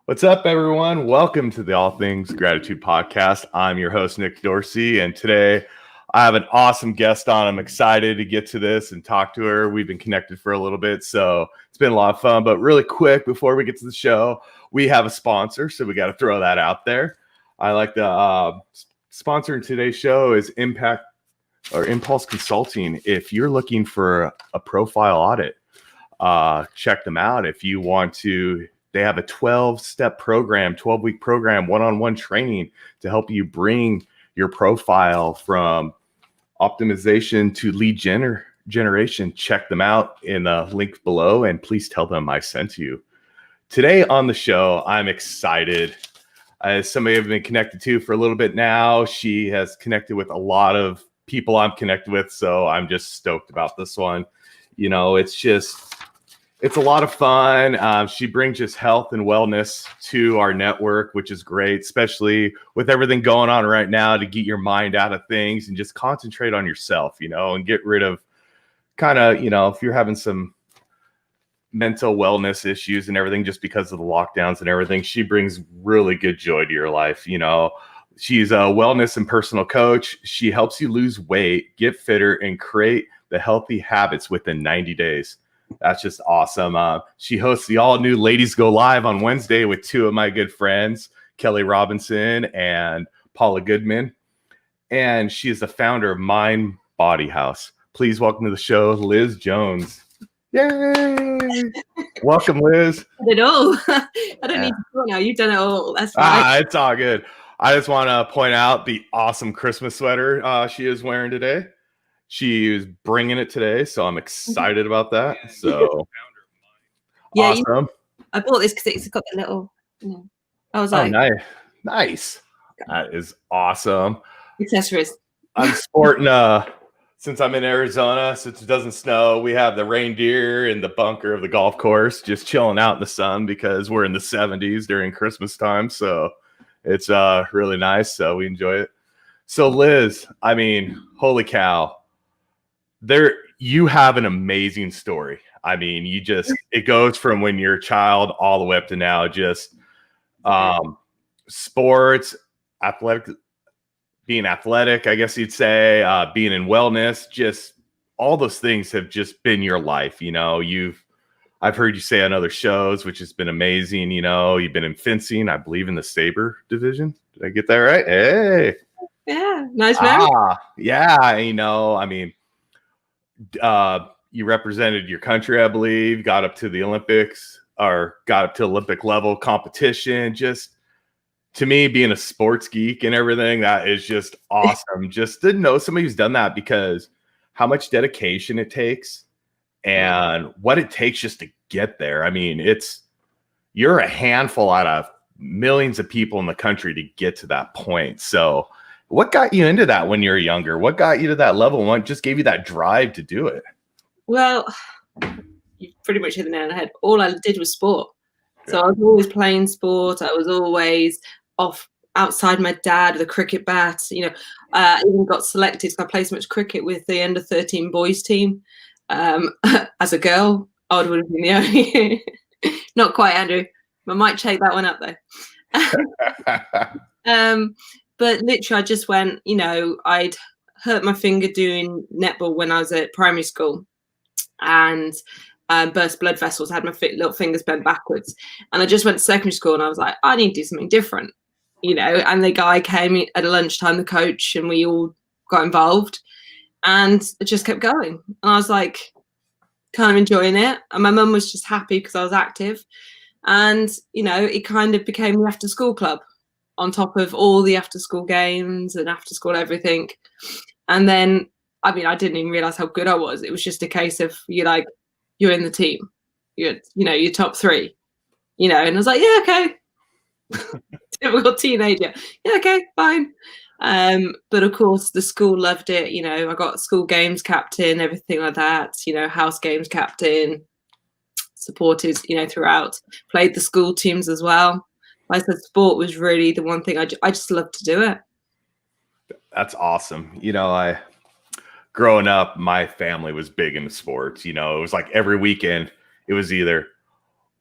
What's up, everyone? Welcome to the All Things Gratitude Podcast. I'm your host, Nick Dorsey, and today I have an awesome guest on. I'm excited to get to this and talk to her. We've been connected for a little bit, so it's been a lot of fun. But really quick, before we get to the show, we have a sponsor, so we got to throw that out there. I like the sponsor in today's show is Impulse Consulting. If you're looking for a profile audit, check them out. If you want to, they have a 12-step program, 12-week program, one-on-one training to help you bring your profile from optimization to lead generation. Check them out in the link below, and please tell them I sent you. Today on the show, I'm excited. As somebody I've been connected to for a little bit now, she has connected with a lot of people I'm connected with, so I'm just stoked about this one. You know, it's a lot of fun. She brings just health and wellness to our network, which is great, especially with everything going on right now, to get your mind out of things and just concentrate on yourself, and get rid of kind of, if you're having some mental wellness issues and everything just because of the lockdowns and everything, she brings really good joy to your life. She's a wellness and personal coach. She helps you lose weight, get fitter, and create the healthy habits within 90 days. That's just awesome. She hosts the all-new Ladies Go Live on Wednesday with two of my good friends, Kelly Robinson and Paula Goodman. And she is the founder of Mind Body House. Please welcome to the show, Liz Jones. Yay! Welcome, Liz. I did it all. I don't need to talk now. You've done it all. That's fine. It's all good. I just want to point out the awesome Christmas sweater she is wearing today. She is bringing it today, so I'm excited about that. So, yeah, awesome. I bought this because it's got the little. I was like, nice. That is awesome. Accessories. I'm sporting. Since I'm in Arizona, since it doesn't snow, we have the reindeer in the bunker of the golf course, just chilling out in the sun because we're in the 70s during Christmas time. So it's really nice. So we enjoy it. So Liz, I mean, holy cow. You have an amazing story. I mean, it goes from when you're a child all the way up to now, just sports, being athletic, I guess you'd say, being in wellness, just all those things have just been your life. I've heard you say on other shows, which has been amazing. You've been in fencing, I believe in the saber division. Did I get that right? Hey. Yeah. Nice man. Yeah. I mean, you represented your country, I believe, got up to the Olympics or got up to Olympic level competition. Just to me, being a sports geek and everything, that is just awesome. Just to know somebody who's done that, because how much dedication it takes and what it takes just to get there. I mean, you're a handful out of millions of people in the country to get to that point. So what got you into that when you were younger? What got you to that level? What just gave you that drive to do it? Well, you pretty much hit the nail on the head. All I did was sport. So I was always playing sport. I was always off outside my dad with a cricket bat. I even got selected because I played so much cricket with the under 13 boys team. As a girl, I would have been the only. Not quite, Andrew. I might check that one up though. But literally, I just went, I'd hurt my finger doing netball when I was at primary school and burst blood vessels, had my little fingers bent backwards. And I just went to secondary school and I was like, I need to do something different, and the guy came at lunchtime, the coach, and we all got involved and it just kept going. And I was like, kind of enjoying it. And my mum was just happy because I was active. And, it kind of became the after school club, on top of all the after school games and after school everything. And then, I didn't even realize how good I was. It was just a case of you're in the team, you're top three, and I was like, yeah, okay. Typical teenager. Yeah, okay, fine. But of course the school loved it. I got school games captain, everything like that, house games captain, supported, throughout, played the school teams as well. Like I said, sport was really the one thing I just loved to do it. That's awesome. Growing up, my family was big into sports. It was like every weekend, it was either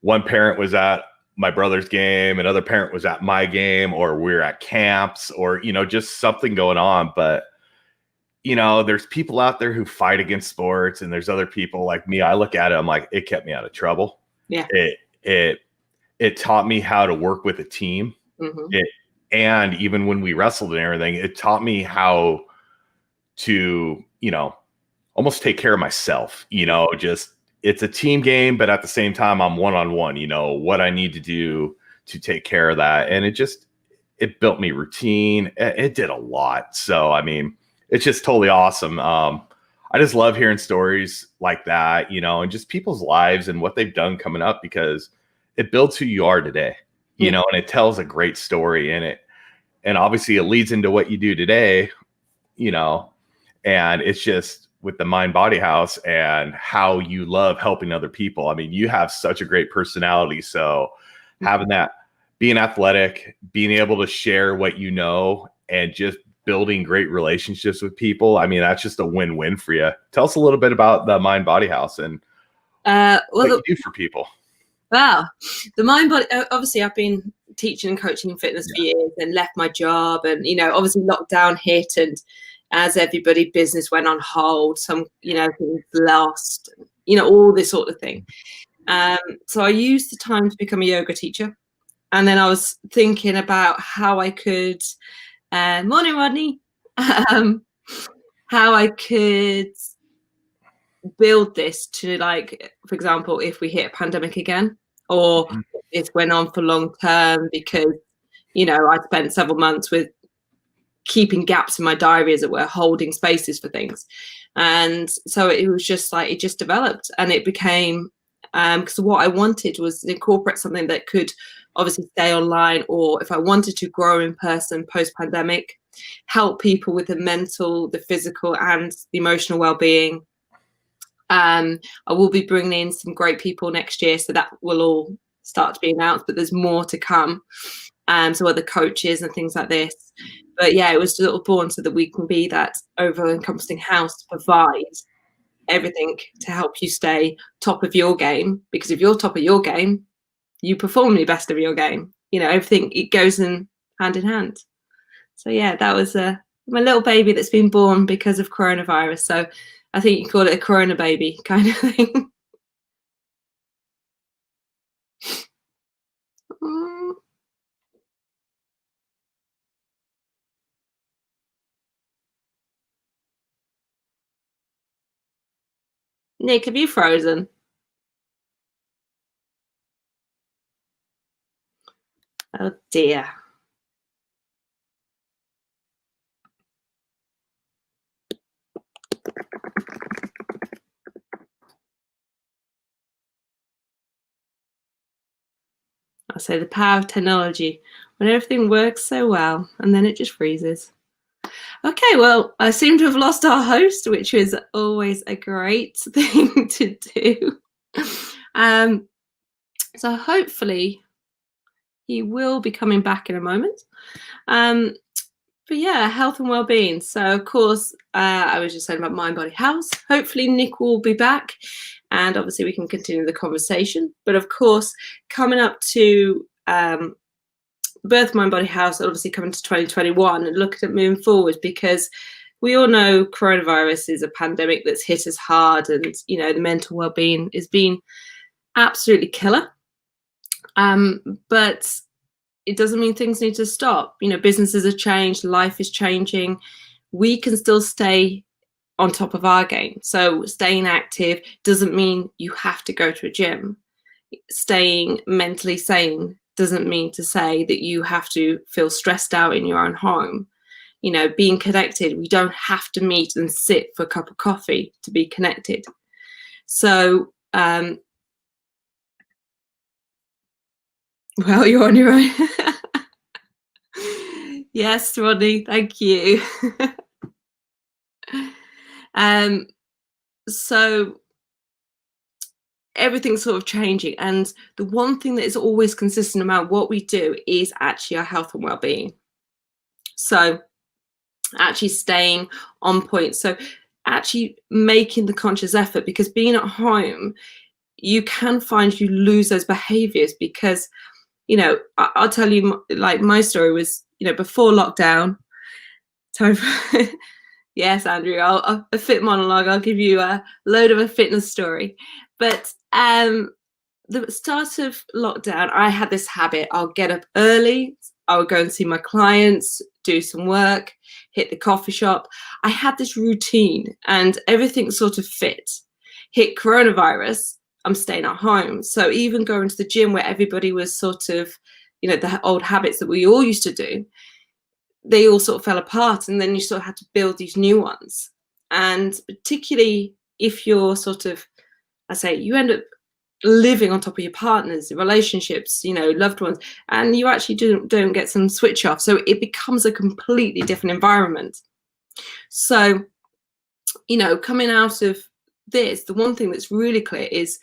one parent was at my brother's game, another parent was at my game, or we're at camps, or, just something going on. But, there's people out there who fight against sports, and there's other people like me. I look at it, I'm like, it kept me out of trouble. Yeah. It taught me how to work with a team. Mm-hmm. And even when we wrestled and everything, it taught me how to, almost take care of myself, just it's a team game, but at the same time, I'm one-on-one, what I need to do to take care of that. And it built me routine. It did a lot. So, I mean, it's just totally awesome. I just love hearing stories like that, and just people's lives and what they've done coming up, because it builds who you are today, and it tells a great story in it. And obviously it leads into what you do today, and it's just with the Mind Body House and how you love helping other people. I mean, you have such a great personality. So having that, being athletic, being able to share what you know, and just building great relationships with people, I mean, that's just a win-win for you. Tell us a little bit about the Mind Body House and what you do for people. Wow. The Mind Body, obviously I've been teaching and coaching fitness for years and left my job, and, obviously lockdown hit, and as everybody, business went on hold, some, things lost, all this sort of thing. So I used the time to become a yoga teacher. And then I was thinking about how I could, morning, Rodney, how I could build this to, like, for example, if we hit a pandemic again, or it went on for long term, because, I spent several months with keeping gaps in my diary, as it were, holding spaces for things. And so it was just like, it just developed, and it became, because what I wanted was to incorporate something that could obviously stay online, or if I wanted to grow in person post-pandemic, help people with the mental, the physical, and the emotional well-being. I will be bringing in some great people next year, so that will all start to be announced, but there's more to come. So other coaches and things like this. But yeah, it was sort of born so that we can be that over-encompassing house to provide everything to help you stay top of your game. Because if you're top of your game, you perform the best of your game. Everything, it goes in hand. So yeah, that was my little baby that's been born because of coronavirus. So I think you call it a corona baby kind of thing. Nick, have you frozen? Oh dear. I say the power of technology, when everything works so well and then it just freezes. Okay, well, I seem to have lost our host, which is always a great thing to do. So hopefully he will be coming back in a moment. But yeah, health and well-being. So of course, I was just saying about Mind Body House. Hopefully Nick will be back, and obviously we can continue the conversation. But of course, coming up to Birth Mind Body House, obviously coming to 2021, and looking at moving forward, because we all know coronavirus is a pandemic that's hit us hard, and the mental well-being has been absolutely killer. But it doesn't mean things need to stop. Businesses have changed, life is changing. We can still stay on top of our game. So staying active doesn't mean you have to go to a gym. Staying mentally sane doesn't mean to say that you have to feel stressed out in your own home. Being connected, we don't have to meet and sit for a cup of coffee to be connected. So, well, you're on your own. Yes, Rodney, thank you. So everything's sort of changing, and the one thing that is always consistent about what we do is actually our health and well-being. So actually staying on point. So actually making the conscious effort, because being at home, you can find you lose those behaviors, because you know, I'll tell you, like my story was, you know, before lockdown. Sorry. Yes, Andrew, a fit monologue. I'll give you a load of a fitness story. But the start of lockdown, I had this habit. I'll get up early. I would go and see my clients, do some work, hit the coffee shop. I had this routine and everything sort of fit. Hit coronavirus, I'm staying at home. So even going to the gym where everybody was sort of, you know, the old habits that we all used to do, they all sort of fell apart, and then you sort of had to build these new ones. And particularly if you're sort of, I say, you end up living on top of your partners, relationships, you know, loved ones, and you actually don't get some switch off. So it becomes a completely different environment. So, you know, coming out of this, the one thing that's really clear is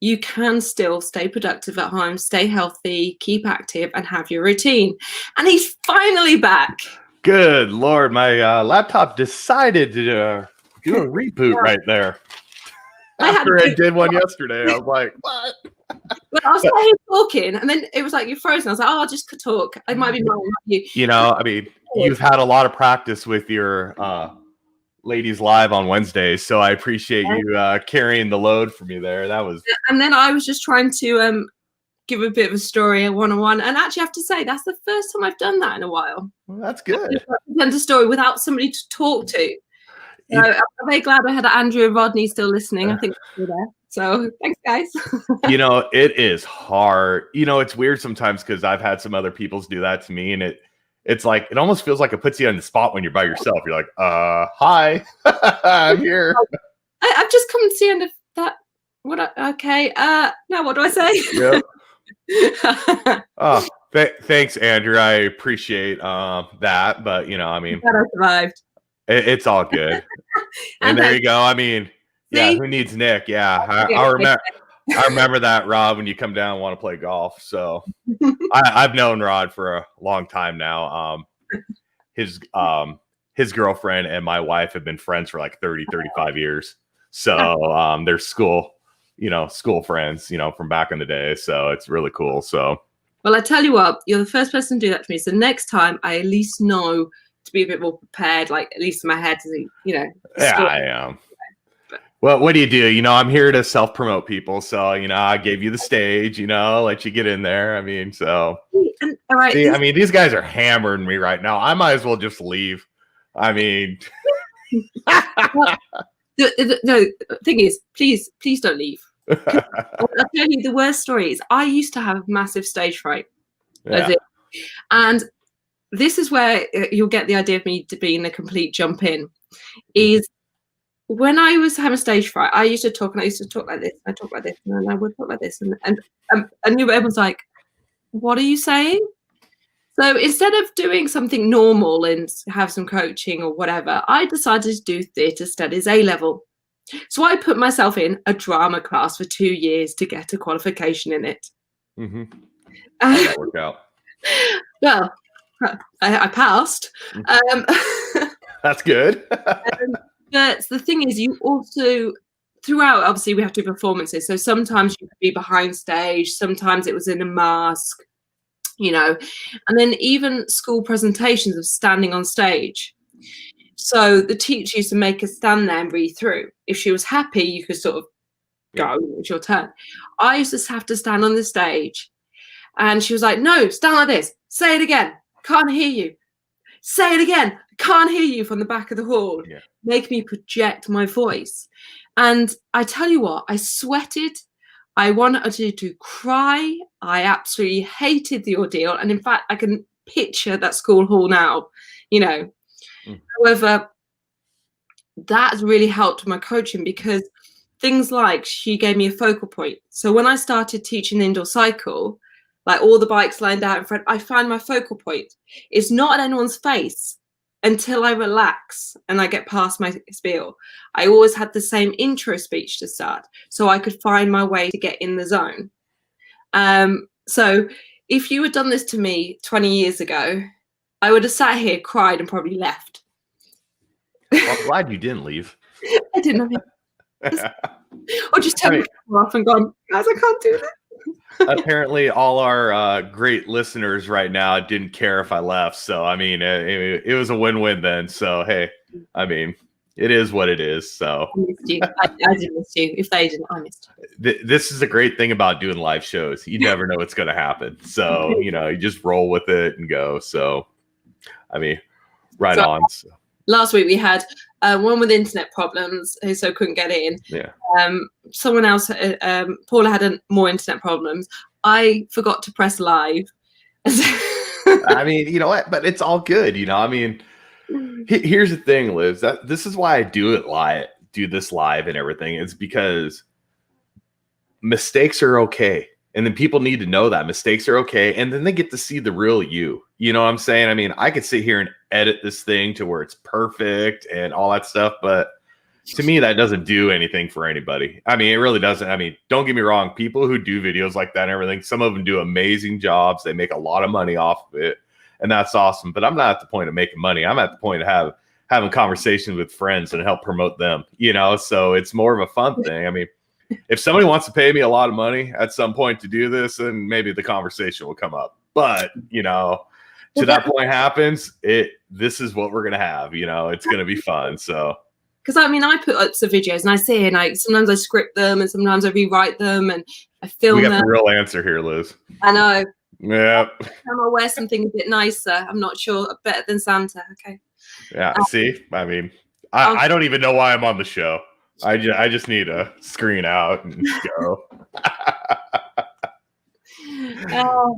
you can still stay productive at home, stay healthy, keep active, and have your routine. And he's finally back. Good Lord, my laptop decided to do a reboot right there. After I did one yesterday, I was like, what? Well, I was like, hey, talking, and then it was like, you're frozen. I was like, oh, I'll just talk. It might be mine, you. You know, I mean, you've had a lot of practice with your ladies live on Wednesdays, so I appreciate you carrying the load for me there. That was, and then I was just trying to give a bit of a story, a one-on-one, and actually I have to say that's the first time I've done that in a while. Well, that's good. Present a story without somebody to talk to. So I'm very glad I had Andrew and Rodney still listening. I think they're there. So thanks, guys. You know, it is hard. You know, it's weird sometimes because I've had some other people's do that to me, and it's like, it almost feels like it puts you on the spot when you're by yourself. You're like, hi, I'm here. I've just come to the end of that. Okay. Now what do I say? Yep. Oh, thanks, Andrew. I appreciate that. But, you know, I mean, I survived. It's all good. And there you go. I mean, yeah, who needs Nick? Yeah. I remember that, Rob, when you come down and want to play golf. So I've known Rod for a long time now. His girlfriend and my wife have been friends for like 35 years. So they're school friends, you know, from back in the day. So it's really cool. So, well, I tell you what, you're the first person to do that to me. So next time I at least know to be a bit more prepared, like at least in my head to, you know. Yeah, I am. Well, what do? You know, I'm here to self-promote people. So, you know, I gave you the stage, you know, let you get in there. I mean, so. And, all right. See, I mean, these guys are hammering me right now. I might as well just leave. I mean. The thing is, please don't leave. I'll tell you the worst story is I used to have massive stage fright. Yeah. And this is where you'll get the idea of me to being a complete jump in, is when I was having stage fright, I used to talk like this. I talk like this, and I would talk like this. And everyone's like, what are you saying? So instead of doing something normal and have some coaching or whatever, I decided to do theatre studies A-level. So I put myself in a drama class for 2 years to get a qualification in it. Mm-hmm. How'd that work out? Well, I passed. That's good. But the thing is, you also, throughout, obviously, we have to do performances. So sometimes you could be behind stage. Sometimes it was in a mask, you know. And then even school presentations of standing on stage. So the teacher used to make us stand there and breathe through. If she was happy, you could sort of go, it's your turn. I used to have to stand on the stage. And she was like, no, stand like this. Say it again. Can't hear you. Say it again. Can't hear you, from the back of the hall. Yeah. Make me project my voice. And I tell you what, I sweated. I wanted to cry. I absolutely hated the ordeal. And in fact, I can picture that school hall now, you know. However, that's really helped my coaching, because things like she gave me a focal point. So when I started teaching the indoor cycle, like all the bikes lined out in front, I find my focal point. It's not at anyone's face until I relax and I get past my spiel. I always had the same intro speech to start, so I could find my way to get in the zone. So if you had done this to me 20 years ago, I would have sat here, cried, and probably left. Well, I'm glad you didn't leave. I didn't know. Or just turned the camera off and gone, guys, I can't do that. apparently all our great listeners right now didn't care if I left. So, I mean, it was a win-win then. So, hey, I mean, it is what it is. So, I missed you. I did miss you. If they didn't, I missed you. This is a great thing about doing live shows. You never know what's going to happen. So, you just roll with it and go. So, I mean, right on. So. Last week we had one with internet problems, so couldn't get in. Yeah. Someone else, Paula had more internet problems. I forgot to press live. I mean, you know what? But it's all good. I mean, here's the thing, Liz. This is why I do this live and everything. It's because mistakes are okay. And then people need to know that mistakes are okay. And then they get to see the real you. You know what I'm saying? I mean, I could sit here and edit this thing to where it's perfect and all that stuff. But to me, that doesn't do anything for anybody. I mean, it really doesn't. I mean, don't get me wrong. People who do videos like that and everything, some of them do amazing jobs. They make a lot of money off of it. And that's awesome. But I'm not at the point of making money. I'm at the point of having conversations with friends and help promote them. So it's more of a fun thing. I mean, if somebody wants to pay me a lot of money at some point to do this, then maybe the conversation will come up. But, to that point happens, this is what we're going to have. It's going to be fun. So. Because I mean, I put up some videos and I say, and sometimes I script them and sometimes I rewrite them and I film them. We got the real answer here, Liz. I know. Yeah. I'll wear something a bit nicer. I'm not sure. Better than Santa. Okay. Yeah. See, I mean, I don't even know why I'm on the show. I just need to screen out and go.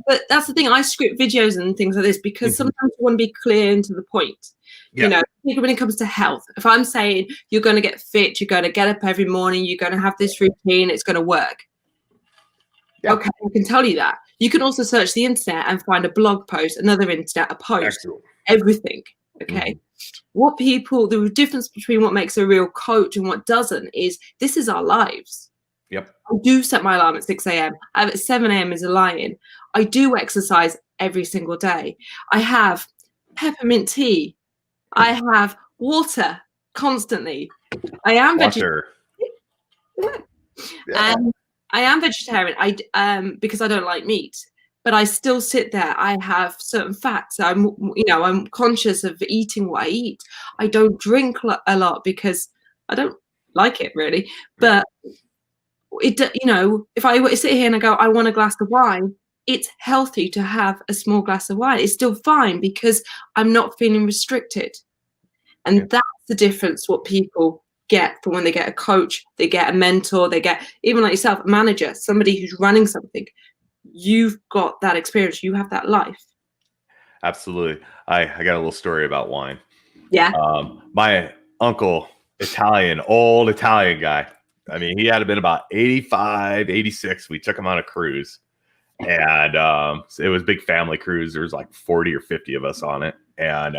But that's the thing. I script videos and things like this because sometimes you want to be clear and to the point. Yeah. When it comes to health, if I'm saying you're going to get fit, you're going to get up every morning, you're going to have this routine, it's going to work. Yeah. Okay, I can tell you that. You can also search the internet and find a blog post, another internet, a post, Excellent. Everything. Okay. The difference between what makes a real coach and what doesn't is this is our lives. Yep. I do set my alarm at 6 a.m. I have at 7 a.m. is a lion. I do exercise every single day. I have peppermint tea. I have water constantly. I am vegetarian. Yeah. And I am vegetarian. Because I don't like meat. But I still sit there. I have certain fats. I'm conscious of eating what I eat. I don't drink a lot because I don't like it really. But if I sit here and I go, I want a glass of wine, it's healthy to have a small glass of wine. It's still fine because I'm not feeling restricted. And that's the difference. What people get from when they get a coach, they get a mentor, they get even like yourself, a manager, somebody who's running something. You've got that experience. You have that life. Absolutely. I got a little story about wine. Yeah. My uncle, old Italian guy. I mean, he had been about 85, 86. We took him on a cruise. And it was a big family cruise. There was like 40 or 50 of us on it. And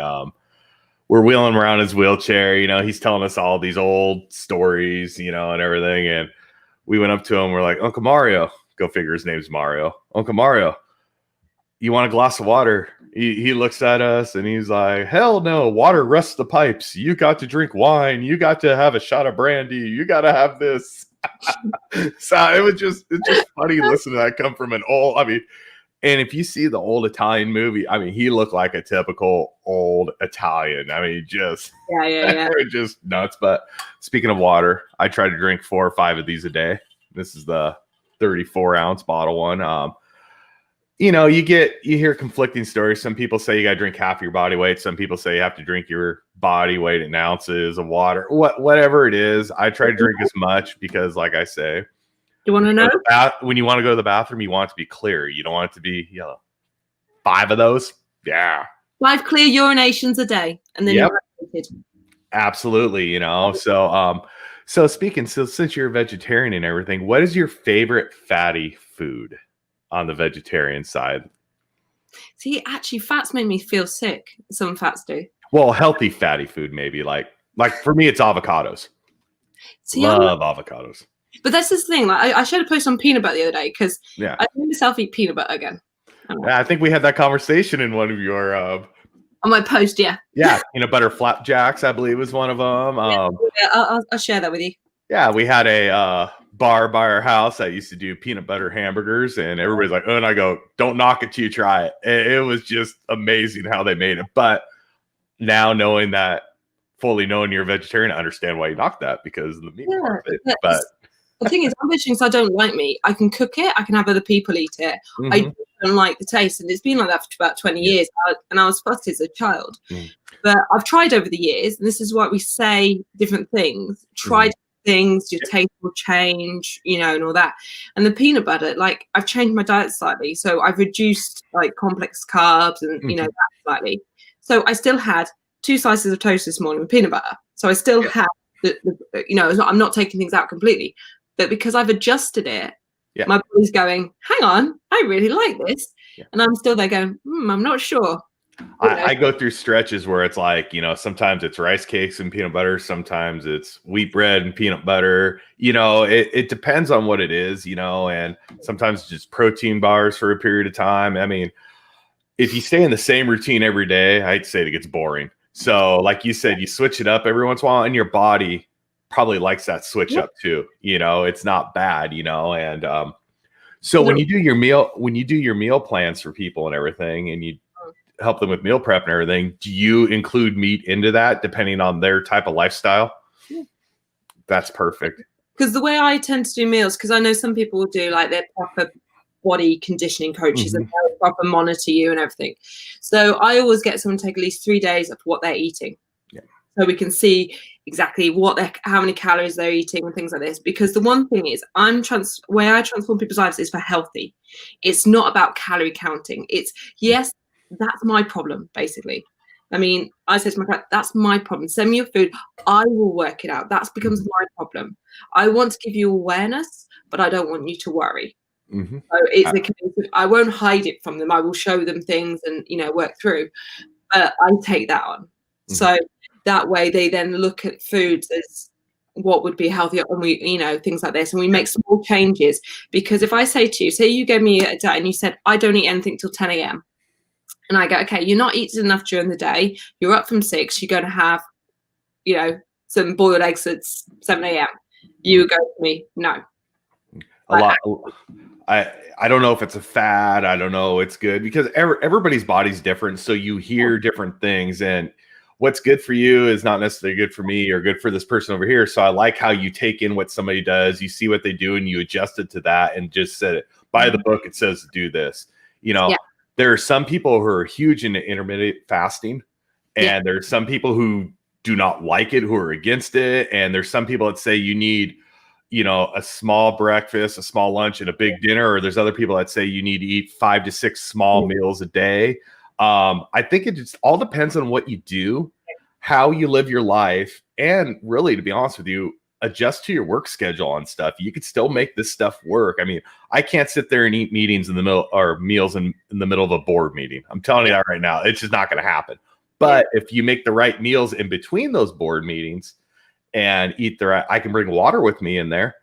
we're wheeling around his wheelchair. He's telling us all these old stories, and everything. And we went up to him. We're like, Uncle Mario. Go figure, his name's Mario. Uncle Mario, you want a glass of water? He looks at us and he's like, hell no, water rusts the pipes. You got to drink wine. You got to have a shot of brandy. You got to have this. So it's just funny listening to that come from an old, and if you see the old Italian movie, he looked like a typical old Italian. Just just nuts. But speaking of water, I try to drink 4 or 5 of these a day. This is the 34-ounce bottle one. You hear conflicting stories. Some people say you got to drink half your body weight. Some people say you have to drink your body weight in ounces of water. Whatever it is, I try to drink as much because, like I say, you want to know when you want to go to the bathroom, you want it to be clear. You don't want it to be 5 of those. Yeah, 5 clear urinations a day, and then you're absolutely. So since you're a vegetarian and everything, what is your favorite fatty food on the vegetarian side? See, actually, fats make me feel sick. Some fats do. Well, healthy fatty food, maybe like for me, it's avocados. Love avocados. But that's the thing. Like I shared a post on peanut butter the other day because I made myself eat peanut butter again. I think we had that conversation in one of your. On my post, yeah. Yeah, peanut butter flapjacks, I believe, was one of them. I'll share that with you. Yeah, we had a bar by our house that used to do peanut butter hamburgers, and everybody's like, oh, and I go, don't knock it till you try it. It was just amazing how they made it. But now knowing that, fully knowing you're a vegetarian, I understand why you knocked that because of the meat part of it. But the thing is, I'm vegetarian, so I don't like meat. I can cook it. I can have other people eat it. Mm-hmm. I don't like the taste, and it's been like that for about 20 years. And I was fussy as a child. But I've tried over the years, and this is why we say different things. Try things, your taste will change, you know, and all that. And the peanut butter, like I've changed my diet slightly. So I've reduced like complex carbs and, you know, that slightly. So I still had 2 slices of toast this morning with peanut butter. So I still have, you know, I'm not taking things out completely. But because I've adjusted it, my body's going, hang on, I really like this. And I'm still there going, I'm not sure. I go through stretches where it's like, you know, sometimes it's rice cakes and peanut butter. Sometimes it's wheat bread and peanut butter. You know, it depends on what it is, you know, and sometimes it's just protein bars for a period of time. I mean, if you stay in the same routine every day, I'd say it gets boring. So like you said, you switch it up every once in a while, and your body probably likes that switch up too. You know, it's not bad, you know, and so when you do your meal plans for people and everything, and you help them with meal prep and everything, do you include meat into that depending on their type of lifestyle? That's perfect. Because the way I tend to do meals, because I know some people will do like their proper body conditioning coaches and they'll proper monitor you and everything. So I always get someone to take at least 3 days of what they're eating. So we can see exactly how many calories they're eating and things like this. Because the one thing is, where I transform people's lives is for healthy. It's not about calorie counting. It's that's my problem, basically. I mean, I said to my client, that's my problem. Send me your food. I will work it out. That becomes my problem. I want to give you awareness, but I don't want you to worry. So it's a case of, I won't hide it from them. I will show them things and, you know, work through. But I take that on. So that way they then look at foods as what would be healthier, and we, you know, things like this. And we make small changes. Because if I say to you, say you gave me a diet and you said, I don't eat anything till 10 a.m. And I go, okay, you're not eating enough during the day. You're up from 6. You're going to have, you know, some boiled eggs at 7 a.m. You would go to me, no. I don't know if it's a fad. I don't know. It's good because everybody's body's different. So you hear different things, and what's good for you is not necessarily good for me or good for this person over here. So I like how you take in what somebody does. You see what they do and you adjust it to that and just said it by the book. It says do this, you know. There are some people who are huge into intermittent fasting, and there's some people who do not like it, who are against it. And there's some people that say you need, you know, a small breakfast, a small lunch, and a big dinner. Or there's other people that say you need to eat 5 to 6 small meals a day. I think it just all depends on what you do, how you live your life, and really, to be honest with you, adjust to your work schedule on stuff. You could still make this stuff work. I mean, I can't sit there and eat meetings in the middle or meals in the middle of a board meeting. I'm telling you that right now. It's just not going to happen. But if you make the right meals in between those board meetings and eat the right, I can bring water with me in there.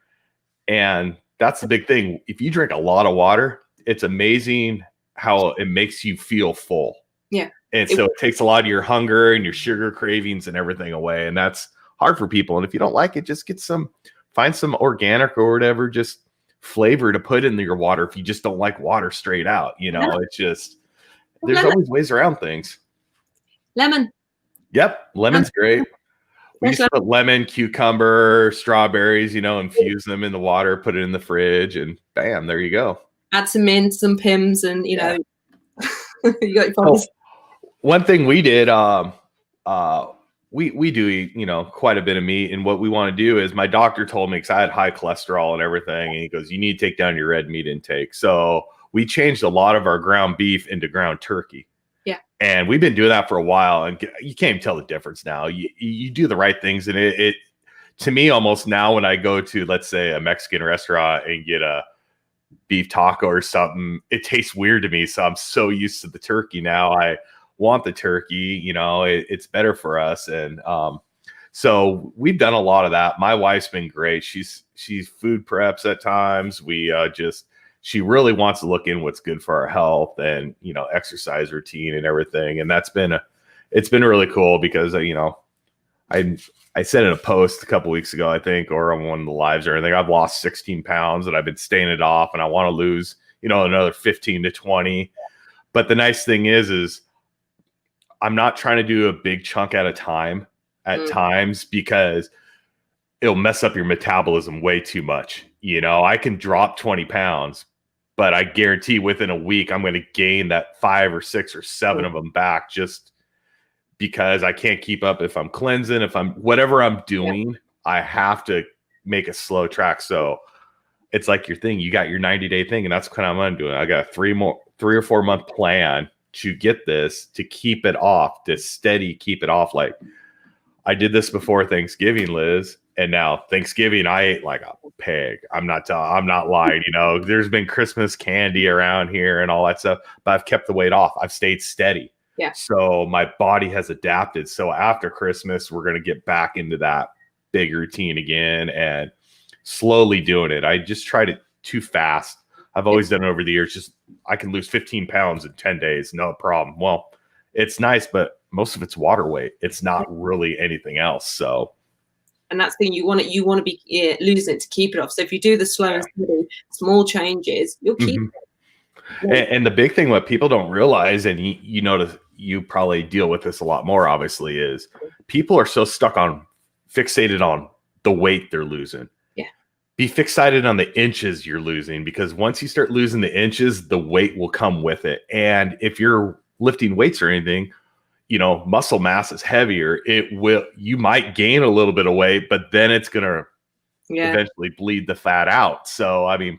And that's the big thing. If you drink a lot of water, it's amazing how it makes you feel full. And so it takes a lot of your hunger and your sugar cravings and everything away. And that's hard for people. And if you don't like it, just find some organic or whatever, just flavor to put in your water. If you just don't like water straight out, you know, it's just, there's always ways around things. Lemon. Yep. Lemon's great. We used to put lemon, cucumber, strawberries, you know, infuse them in the water, put it in the fridge, and bam, there you go. Add some mint, some Pims, and, you know, you got your problems. One thing we did, we do eat, you know, quite a bit of meat. And what we want to do is, my doctor told me, because I had high cholesterol and everything, and he goes, you need to take down your red meat intake. So we changed a lot of our ground beef into ground turkey. And we've been doing that for a while, and you can't even tell the difference now. You do the right things, and it to me, almost now when I go to, let's say, a Mexican restaurant and get a beef taco or something, it tastes weird to me. So I'm so used to the turkey now. I want the turkey, you know, it's better for us. And so we've done a lot of that. My wife's been great. She's food preps at times. She really wants to look in what's good for our health and, you know, exercise routine and everything. And it's been really cool because, you know, I said in a post a couple weeks ago, I think, or on one of the lives or anything, I've lost 16 pounds and I've been staying it off, and I want to lose, another 15 to 20. But the nice thing is I'm not trying to do a big chunk at a time at times, because it'll mess up your metabolism way too much. I can drop 20 pounds, but I guarantee within a week, I'm going to gain that 5 or 6 or 7 of them back, just because I can't keep up. If I'm cleansing, whatever I'm doing, I have to make a slow track. So it's like your thing, you got your 90-day thing, and that's kind of what I'm doing. I got a 3 or 4 month plan to get this, to keep it off, to keep it off. Like, I did this before Thanksgiving, Liz, and now Thanksgiving I ate like a pig. I'm not lying. There's been Christmas candy around here and all that stuff, but I've kept the weight off. I've stayed steady. Yeah. So my body has adapted. So after Christmas, we're going to get back into that big routine again and slowly doing it. I just tried it too fast. I've always done it over the years. Just, I can lose 15 pounds in 10 days. No problem. Well, it's nice, but most of it's water weight. It's not really anything else. So, and that's the thing, you want to be losing it to keep it off. So if you do the slow and steady, small changes, you'll keep it. And the big thing, what people don't realize, and you notice, you probably deal with this a lot more, obviously, is people are so fixated on the weight they're losing. Yeah. Be fixated on the inches you're losing, because once you start losing the inches, the weight will come with it. And if you're lifting weights or anything, muscle mass is heavier. You might gain a little bit of weight, but then it's going to eventually bleed the fat out. So, I mean,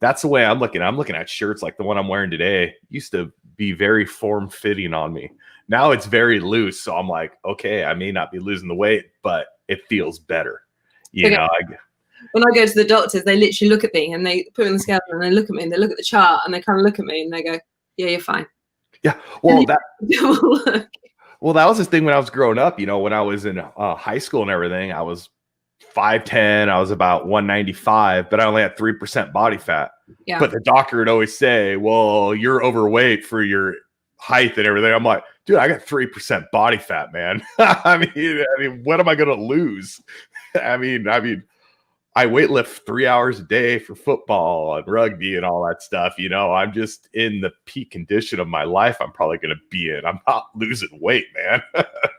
that's the way I'm looking. I'm looking at shirts like the one I'm wearing today. Used to be very form-fitting on me. Now it's very loose. So I'm like, okay, I may not be losing the weight, but it feels better. When I go to the doctors, they literally look at me and they put me on the scale and they look at me and they look at the chart and they kind of look at me and they go, yeah, you're fine. Yeah. Well, that was the thing when I was growing up. When I was in high school and everything, I was 5'10", I was about 195, but I only had 3% body fat. Yeah. But the doctor would always say, well, you're overweight for your height and everything. I'm like, dude, I got 3% body fat, man. I mean, what am I going to lose? I mean, I weightlift 3 hours a day for football and rugby and all that stuff. I'm just in the peak condition of my life I'm probably going to be in. I'm not losing weight, man.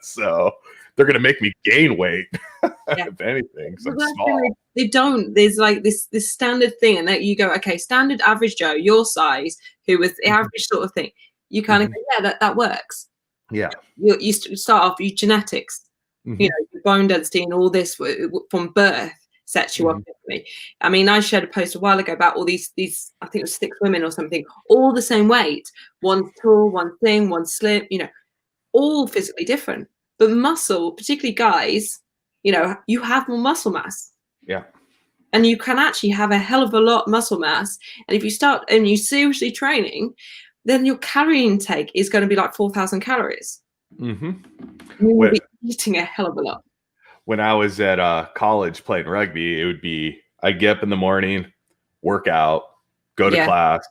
So they're going to make me gain weight, if anything. So they don't. There's like this standard thing, and that you go, okay, standard average Joe, your size, who was the average sort of thing. You kind of go, yeah, that works. Yeah. You start off your genetics, your bone density and all this from birth sets you up differently. I mean, I shared a post a while ago about all these I think it was 6 women or something, all the same weight. One's tall, one thin, one slim, all physically different. But muscle, particularly guys, you have more muscle mass. Yeah. And you can actually have a hell of a lot muscle mass. And if you start and you seriously training, then your calorie intake is going to be like 4,000 calories. You will be eating a hell of a lot. When I was at college playing rugby, it would be, I'd get up in the morning, work out, go to class,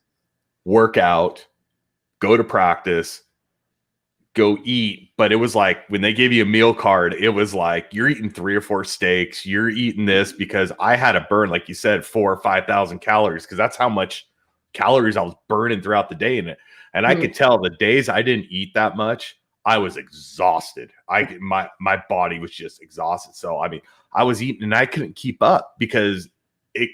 work out, go to practice, go eat. But it was like when they gave you a meal card, it was like you're eating 3 or 4 steaks, you're eating this, because I had to burn, like you said, 4,000 or 5,000 calories, because that's how much calories I was burning throughout the day. And I could tell the days I didn't eat that much, I was exhausted. My body was just exhausted. So, I mean, I was eating and I couldn't keep up because I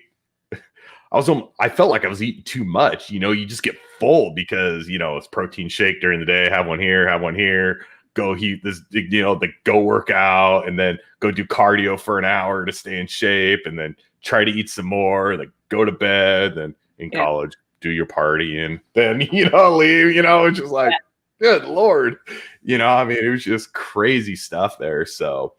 felt like I was eating too much. You just get full because, it's protein shake during the day. Have one here, go eat this, go work out and then go do cardio for an hour to stay in shape and then try to eat some more, like go to bed. Then in college, do your party and then, leave, it's just like, good Lord, it was just crazy stuff there. So,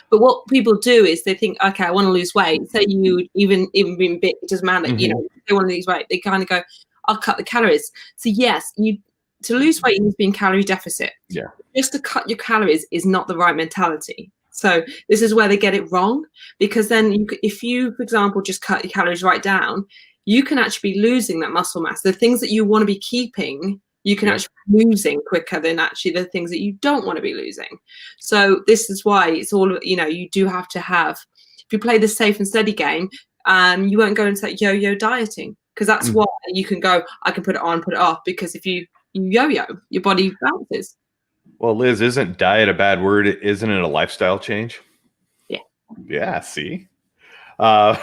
but what people do is they think, okay, I want to lose weight. Say you even being big, it doesn't matter. They want to lose weight. They kind of go, I'll cut the calories. So yes, to lose weight, you need to be in calorie deficit. Yeah. Just to cut your calories is not the right mentality. So this is where they get it wrong, because then if you, for example, just cut your calories right down, you can actually be losing that muscle mass. The things that you want to be keeping You can actually be losing quicker than actually the things that you don't want to be losing. So this is why it's all, you do have to have, if you play the safe and steady game, you won't go into that yo-yo dieting, because that's why you can go, I can put it on, put it off, because if you yo-yo, your body bounces. Well, Liz, isn't diet a bad word? Isn't it a lifestyle change? Yeah. Yeah, see? Well,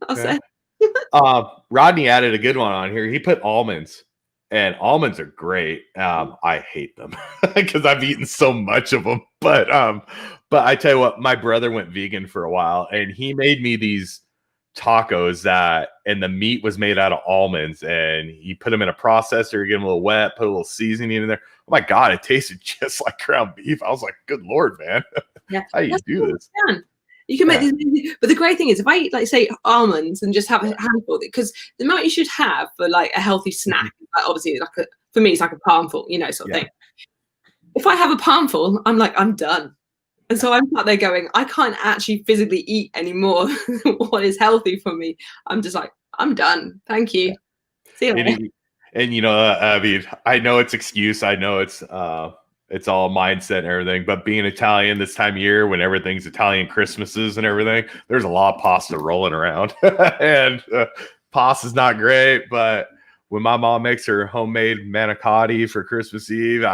I'll say. Rodney added a good one on here. He put almonds, and almonds are great. I hate them because I've eaten so much of them. But I tell you what, my brother went vegan for a while, and he made me these tacos and the meat was made out of almonds, and he put them in a processor, get them a little wet, put a little seasoning in there. Oh my God, it tasted just like ground beef. I was like, good Lord, man. Yeah. How do you do this? You can make these, but the great thing is, if I eat, like, say, almonds and just have a handful, because the amount you should have for like a healthy snack, obviously, for me, it's like a palmful, sort of thing. If I have a palmful, I'm like, I'm done. And so I'm out there going, I can't actually physically eat anymore what is healthy for me. I'm just like, I'm done. Thank you. See you later. And I mean, I know it's excuse. I know it's all mindset and everything. But being Italian this time of year, when everything's Italian Christmases and everything, there's a lot of pasta rolling around. And pasta's not great, but when my mom makes her homemade manicotti for Christmas Eve,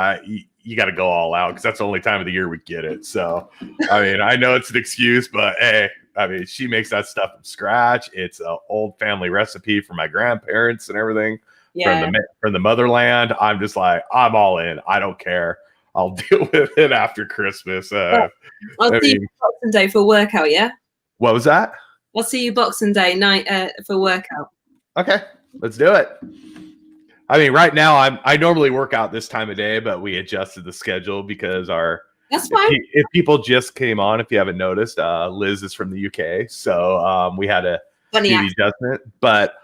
you got to go all out, because that's the only time of the year we get it. So, I mean, I know it's an excuse, but hey, I mean, she makes that stuff from scratch. It's an old family recipe from my grandparents and everything from the motherland. I'm just like, I'm all in. I don't care. I'll deal with it after Christmas. I'll see you Boxing Day for a workout, yeah? What was that? I'll see you Boxing Day night for a workout. Okay. Let's do it. I mean, right now I normally work out this time of day, but we adjusted the schedule because that's fine. If people just came on, if you haven't noticed, Liz is from the UK, so we had a do the adjustment. But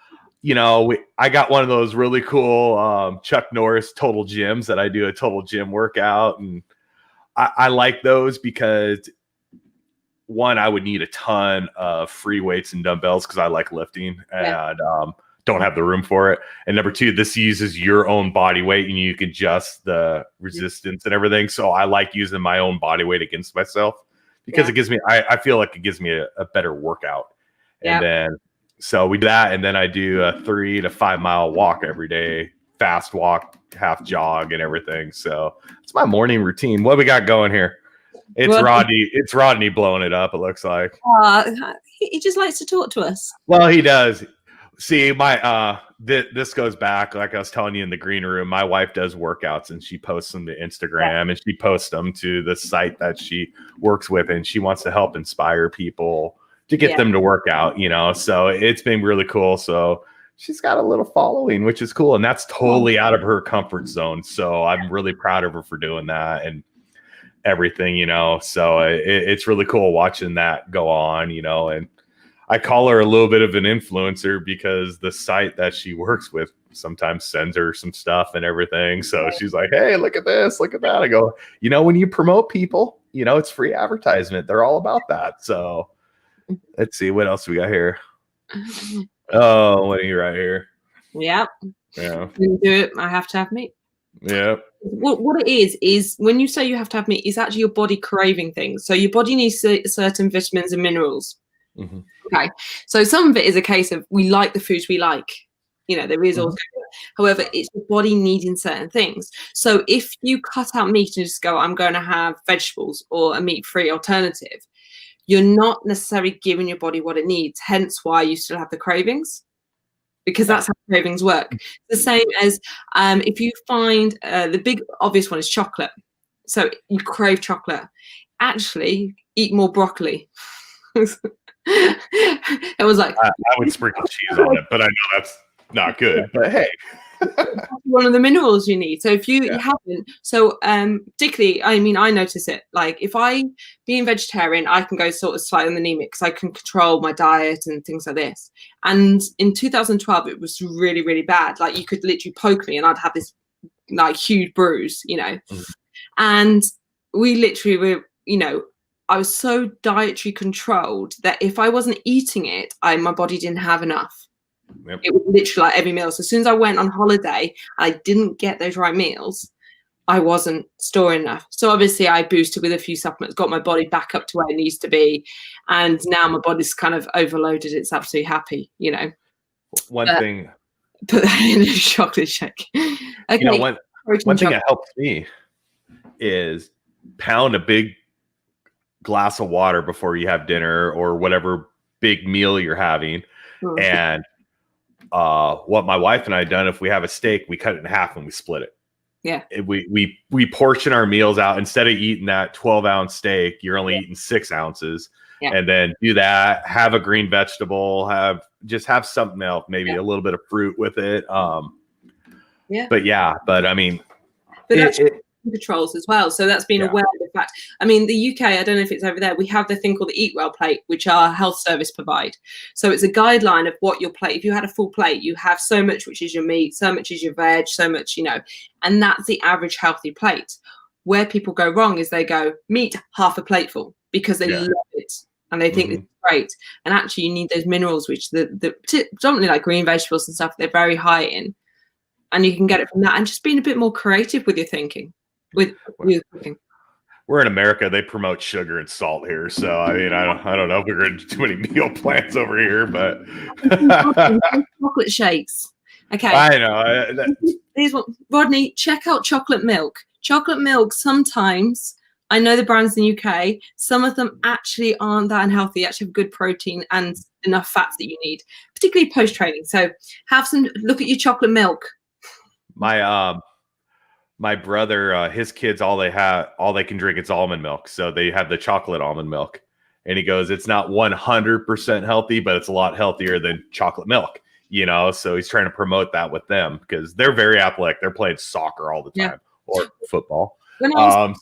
I got one of those really cool Chuck Norris total gyms that I do a total gym workout, and I like those because, one, I would need a ton of free weights and dumbbells because I like lifting and don't have the room for it. And number two, this uses your own body weight and you can adjust the resistance and everything. So I like using my own body weight against myself because it gives me, I feel like it gives me a better workout. And then, so we do that. And then I do a 3 to 5 mile walk every day, fast walk, half jog and everything. So it's my morning routine. What we got going here? It's Rodney blowing it up, it looks like. He just likes to talk to us. Well, he does. See, my this goes back, like I was telling you in the green room, my wife does workouts and she posts them to Instagram and she posts them to the site that she works with, and she wants to help inspire people to get them to work out, so it's been really cool. So she's got a little following, which is cool, and that's totally out of her comfort zone. So I'm really proud of her for doing that and everything, so it's really cool watching that go on, and I call her a little bit of an influencer because the site that she works with sometimes sends her some stuff and everything. So she's like, hey, look at this, look at that. I go, when you promote people, it's free advertisement. They're all about that. So let's see, what else we got here? Oh, what are you right here? Yeah. Yeah. Do it. I have to have meat. Yeah. What it is when you say you have to have meat, it's actually your body craving things. So your body needs certain vitamins and minerals. Mm-hmm. Okay, so some of it is a case of we like the foods we like. There is also, however, it's the body needing certain things. So if you cut out meat and just go, I'm going to have vegetables or a meat-free alternative, you're not necessarily giving your body what it needs. Hence why you still have the cravings, because that's how cravings work. The same as if you find the big obvious one is chocolate. So you crave chocolate. Actually, eat more broccoli. It was like I would sprinkle cheese on it, but I know that's not good. But hey, one of the minerals you need. So if you haven't, so particularly, I mean, I notice it. Like if I being vegetarian, I can go sort of slightly anemic because I can control my diet and things like this. And in 2012, it was really, really bad. Like you could literally poke me, and I'd have this like huge bruise, And we literally were, I was so dietary controlled that if I wasn't eating it, my body didn't have enough. Yep. It was literally like every meal. So as soon as I went on holiday, I didn't get those right meals. I wasn't storing enough. So obviously I boosted with a few supplements, got my body back up to where it needs to be. And now my body's kind of overloaded. It's absolutely happy, you know. One thing. Put that in a chocolate shake. Okay. You know, one thing that helps me is pound a big glass of water before you have dinner or whatever big meal you're having. Mm. And what my wife and I have done, if we have a steak, we cut it in half and we split it. Yeah. We portion our meals out. Instead of eating that 12-ounce steak, you're only eating 6 ounces. Yeah. And then do that, have a green vegetable, have something else, maybe a little bit of fruit with it. But I mean, controls as well. So that's been aware of the fact. I mean, the UK, I don't know if it's over there, we have the thing called the Eat Well plate, which our health service provide. So it's a guideline of what your plate, if you had a full plate, you have so much, which is your meat, so much is your veg, so much, you know, and that's the average healthy plate. Where people go wrong is they go meat, half a plateful, because they love it and they think it's great. And actually you need those minerals, which predominantly like green vegetables and stuff, they're very high in, and you can get it from that. And just being a bit more creative with your thinking. With cooking. We're in America. They promote sugar and salt here, so I mean, I don't know if we're going to do too many meal plans over here, but chocolate shakes. Okay, I know. Here's what, Rodney, check out chocolate milk. Chocolate milk. Sometimes I know the brands in the UK. Some of them actually aren't that unhealthy. Actually have good protein and enough fats that you need, particularly post training. So look at your chocolate milk. My brother, his kids, all they can drink is almond milk. So they have the chocolate almond milk. And he goes, it's not 100% healthy, but it's a lot healthier than chocolate milk, you know? So he's trying to promote that with them because they're very athletic. They're playing soccer all the time or football. When I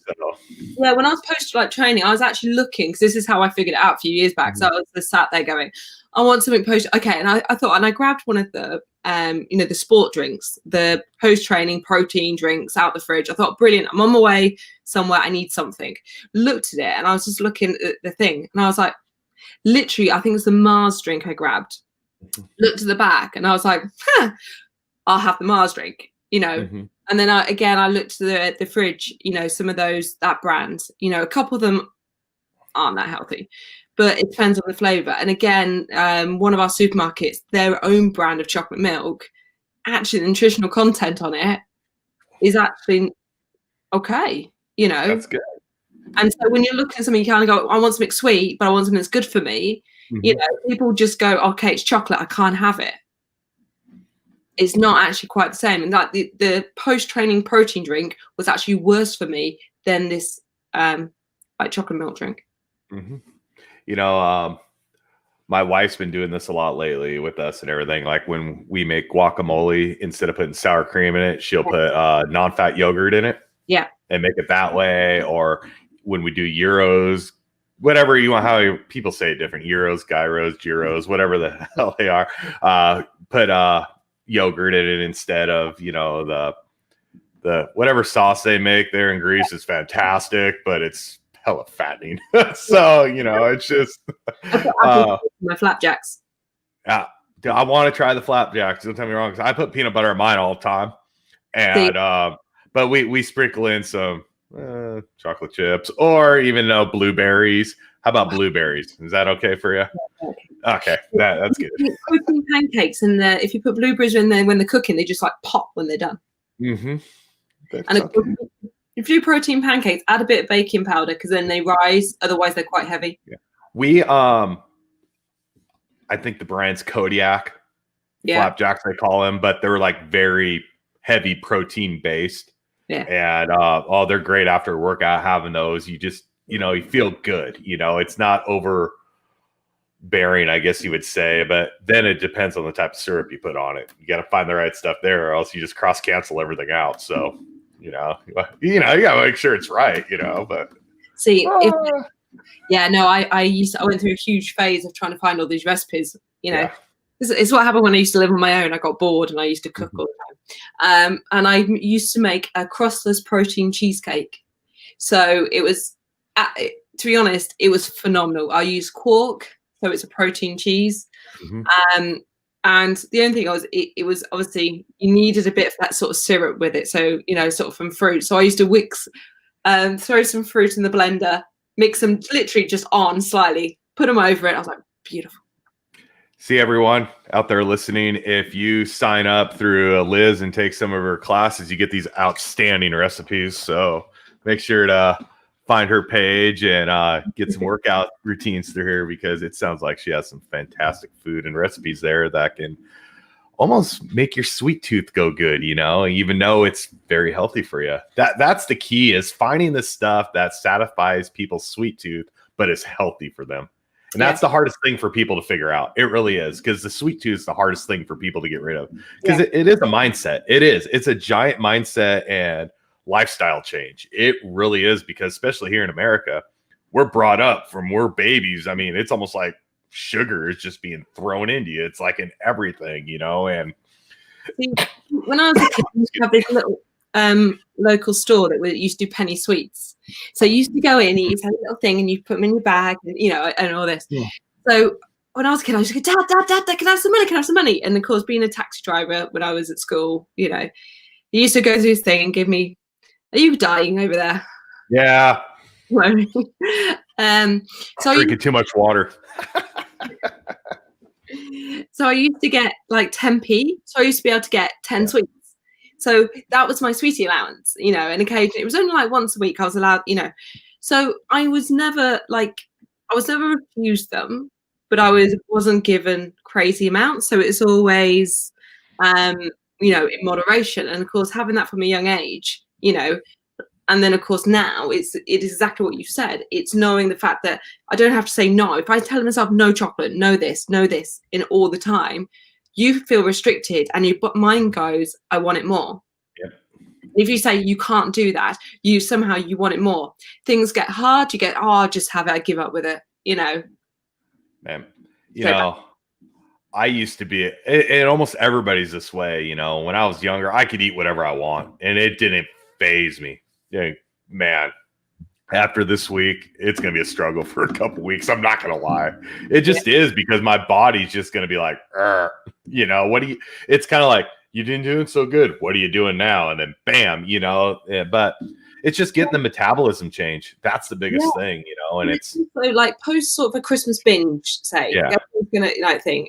was post training, I was actually looking, because this is how I figured it out a few years back. So I was sat there going, I want something post. Okay. And I thought, and I grabbed one of the, the sport drinks, the post-training protein drinks out the fridge. I thought, brilliant. I'm on my way somewhere. I need something. Looked at it and I was just looking at the thing and I was like, literally, I think it's the Mars drink I grabbed. Looked at the back and I was like, I'll have the Mars drink, you know. And then I looked at the fridge, you know, some of that brand, you know, a couple of them aren't that healthy. But it depends on the flavor. And again, one of our supermarkets, their own brand of chocolate milk, actually the nutritional content on it is actually okay, you know. That's good. And so when you're looking at something, you kind of go, I want something sweet, but I want something that's good for me. You know, people just go, okay, it's chocolate, I can't have it. It's not actually quite the same. And like the post-training protein drink was actually worse for me than this like chocolate milk drink. You know, my wife's been doing this a lot lately with us and everything. Like when we make guacamole, instead of putting sour cream in it, she'll put non-fat yogurt in it. Yeah. And make it that way. Or when we do gyros, whatever you want, how people say it different, gyros, gyros, gyros, whatever the hell they are, put yogurt in it instead of, you know, the whatever sauce they make there in Greece is fantastic, but it's hella fattening. So, you know, it's just my flapjacks. I want to try the flapjacks. Don't tell me wrong, because I put peanut butter on mine all the time. And but we sprinkle in some chocolate chips or even blueberries. How about blueberries? Is that okay for you? Okay, that's good. Protein pancakes, and if you put blueberries in there when they're cooking, they just like pop when they're done. And if you do protein pancakes, add a bit of baking powder because then they rise. Otherwise, they're quite heavy. Yeah. We I think the brand's Kodiak flapjacks, they call them, but they're like very heavy protein based. Yeah. And they're great after a workout. Having those, you just, you know, you feel good. You know, it's not overbearing, I guess you would say, but then it depends on the type of syrup you put on it. You got to find the right stuff there, or else you just cross cancel everything out. So, you know, you got to make sure it's right, you know, but see, I went through a huge phase of trying to find all these recipes, you know. It's what happened when I used to live on my own. I got bored and I used to cook all the time. And I used to make a crustless protein cheesecake. So it was, to be honest, it was phenomenal. I used quark, so it's a protein cheese. And And the only thing it was obviously you needed a bit of that sort of syrup with it. So, sort of from fruit. So I used to throw some fruit in the blender, mix them literally just on slightly, put them over it. I was like, beautiful. See, everyone out there listening, if you sign up through Liz and take some of her classes, you get these outstanding recipes. So make sure to find her page and get some workout routines through her, because it sounds like she has some fantastic food and recipes there that can almost make your sweet tooth go good, even though it's very healthy for you. That's the key, is finding the stuff that satisfies people's sweet tooth, but is healthy for them. And that's the hardest thing for people to figure out. It really is, because the sweet tooth is the hardest thing for people to get rid of, because it is a mindset. It's a giant mindset and lifestyle change. It really is, because especially here in America, we're brought up from we're babies. I mean, it's almost like sugar is just being thrown into you. It's like in everything, and See, when I was a kid, we used to have this little local store that used to do penny sweets. So you used to go in, you used to have a little thing, and you put them in your bag, and and all this. Yeah. So when I was a kid, I used to go, Dad, can I have some money? Can I have some money? And of course, being a taxi driver when I was at school, he used to go through his thing and give me, "Are you dying over there?" Yeah. So drinking too much water. So I used to get like 10p. So I used to be able to get 10 sweets. So that was my sweetie allowance, and occasionally it was only like once a week I was allowed, So I was never refused them, but I wasn't given crazy amounts. So it's always, in moderation. And of course, having that from a young age, and then of course now it is exactly what you said. It's knowing the fact that I don't have to say no. If I tell myself no chocolate, no this, in all the time, you feel restricted, and your mind goes, I want it more. Yeah. If you say you can't do that, you want it more. Things get hard. You get, I'll just have it. I give up with it. Man, I used to be, and almost everybody's this way. When I was younger, I could eat whatever I want, and it didn't faze me. Yeah, man. After this week, it's going to be a struggle for a couple weeks. I'm not going to lie. It just is, because my body's just going to be like, it's kind of like, you didn't do it so good. What are you doing now? And then bam, but it's just getting the metabolism change. That's the biggest thing, and it's so like post sort of a Christmas binge, say, gonna thing,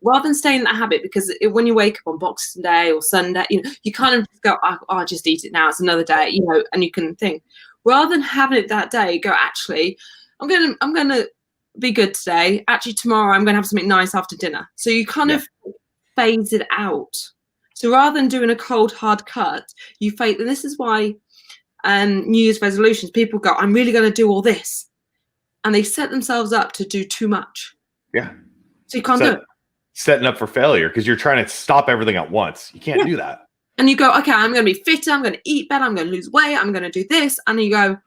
rather than staying in that habit, because when you wake up on Boxing Day or Sunday, you kind of just go, I'll just eat it now. It's another day, and you can think, rather than having it that day, go, actually, I'm gonna be good today. Actually, tomorrow I'm gonna have something nice after dinner. So you kind of phase it out. So rather than doing a cold hard cut, you phase. And this is why New Year's resolutions, people go, I'm really gonna do all this, and they set themselves up to do too much. Yeah. So you can't do it. Setting up for failure, because you're trying to stop everything at once. You can't do that. And you go, okay, I'm going to be fitter. I'm going to eat better. I'm going to lose weight. I'm going to do this. And you go,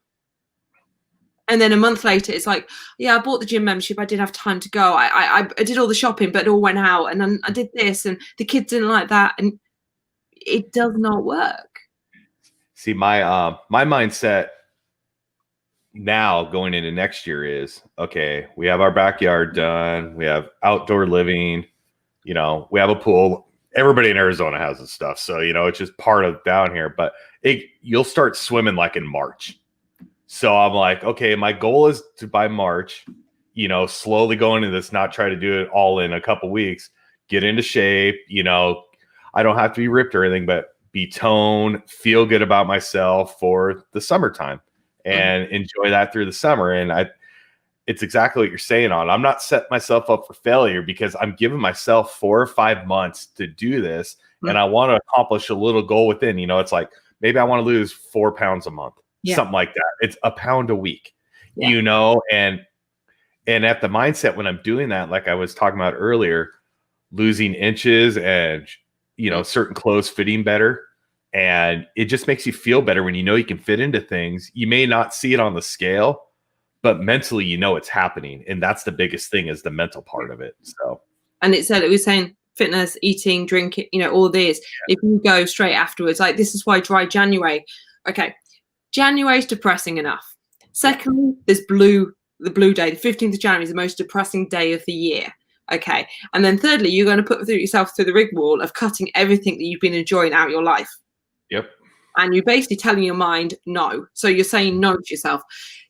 and then a month later, it's like, yeah, I bought the gym membership. I didn't have time to go. I did all the shopping, but it all went out. And then I did this, and the kids didn't like that. And it does not work. See, my mindset now going into next year is, okay, we have our backyard done. We have outdoor living. We have a pool. Everybody in Arizona has this stuff. So, it's just part of down here, but you'll start swimming like in March. So I'm like, okay, my goal is to by March, slowly go into this, not try to do it all in a couple weeks, get into shape. I don't have to be ripped or anything, but be toned, feel good about myself for the summertime and enjoy that through the summer. And it's exactly what you're saying on. I'm not setting myself up for failure, because I'm giving myself 4 or 5 months to do this. And I want to accomplish a little goal within, it's like, maybe I want to lose 4 pounds a month, something like that. It's a pound a week, and at the mindset when I'm doing that, like I was talking about earlier, losing inches and, certain clothes fitting better. And it just makes you feel better when you can fit into things. You may not see it on the scale, but mentally, it's happening. And that's the biggest thing, is the mental part of it. So, and it was saying fitness, eating, drinking, all this. If you go straight afterwards, like this is why dry January. Okay. January is depressing enough. Secondly, there's the blue day. The 15th of January is the most depressing day of the year. Okay. And then thirdly, you're going to put yourself through the rigmarole of cutting everything that you've been enjoying out of your life. Yep. And you're basically telling your mind no. So you're saying no to yourself.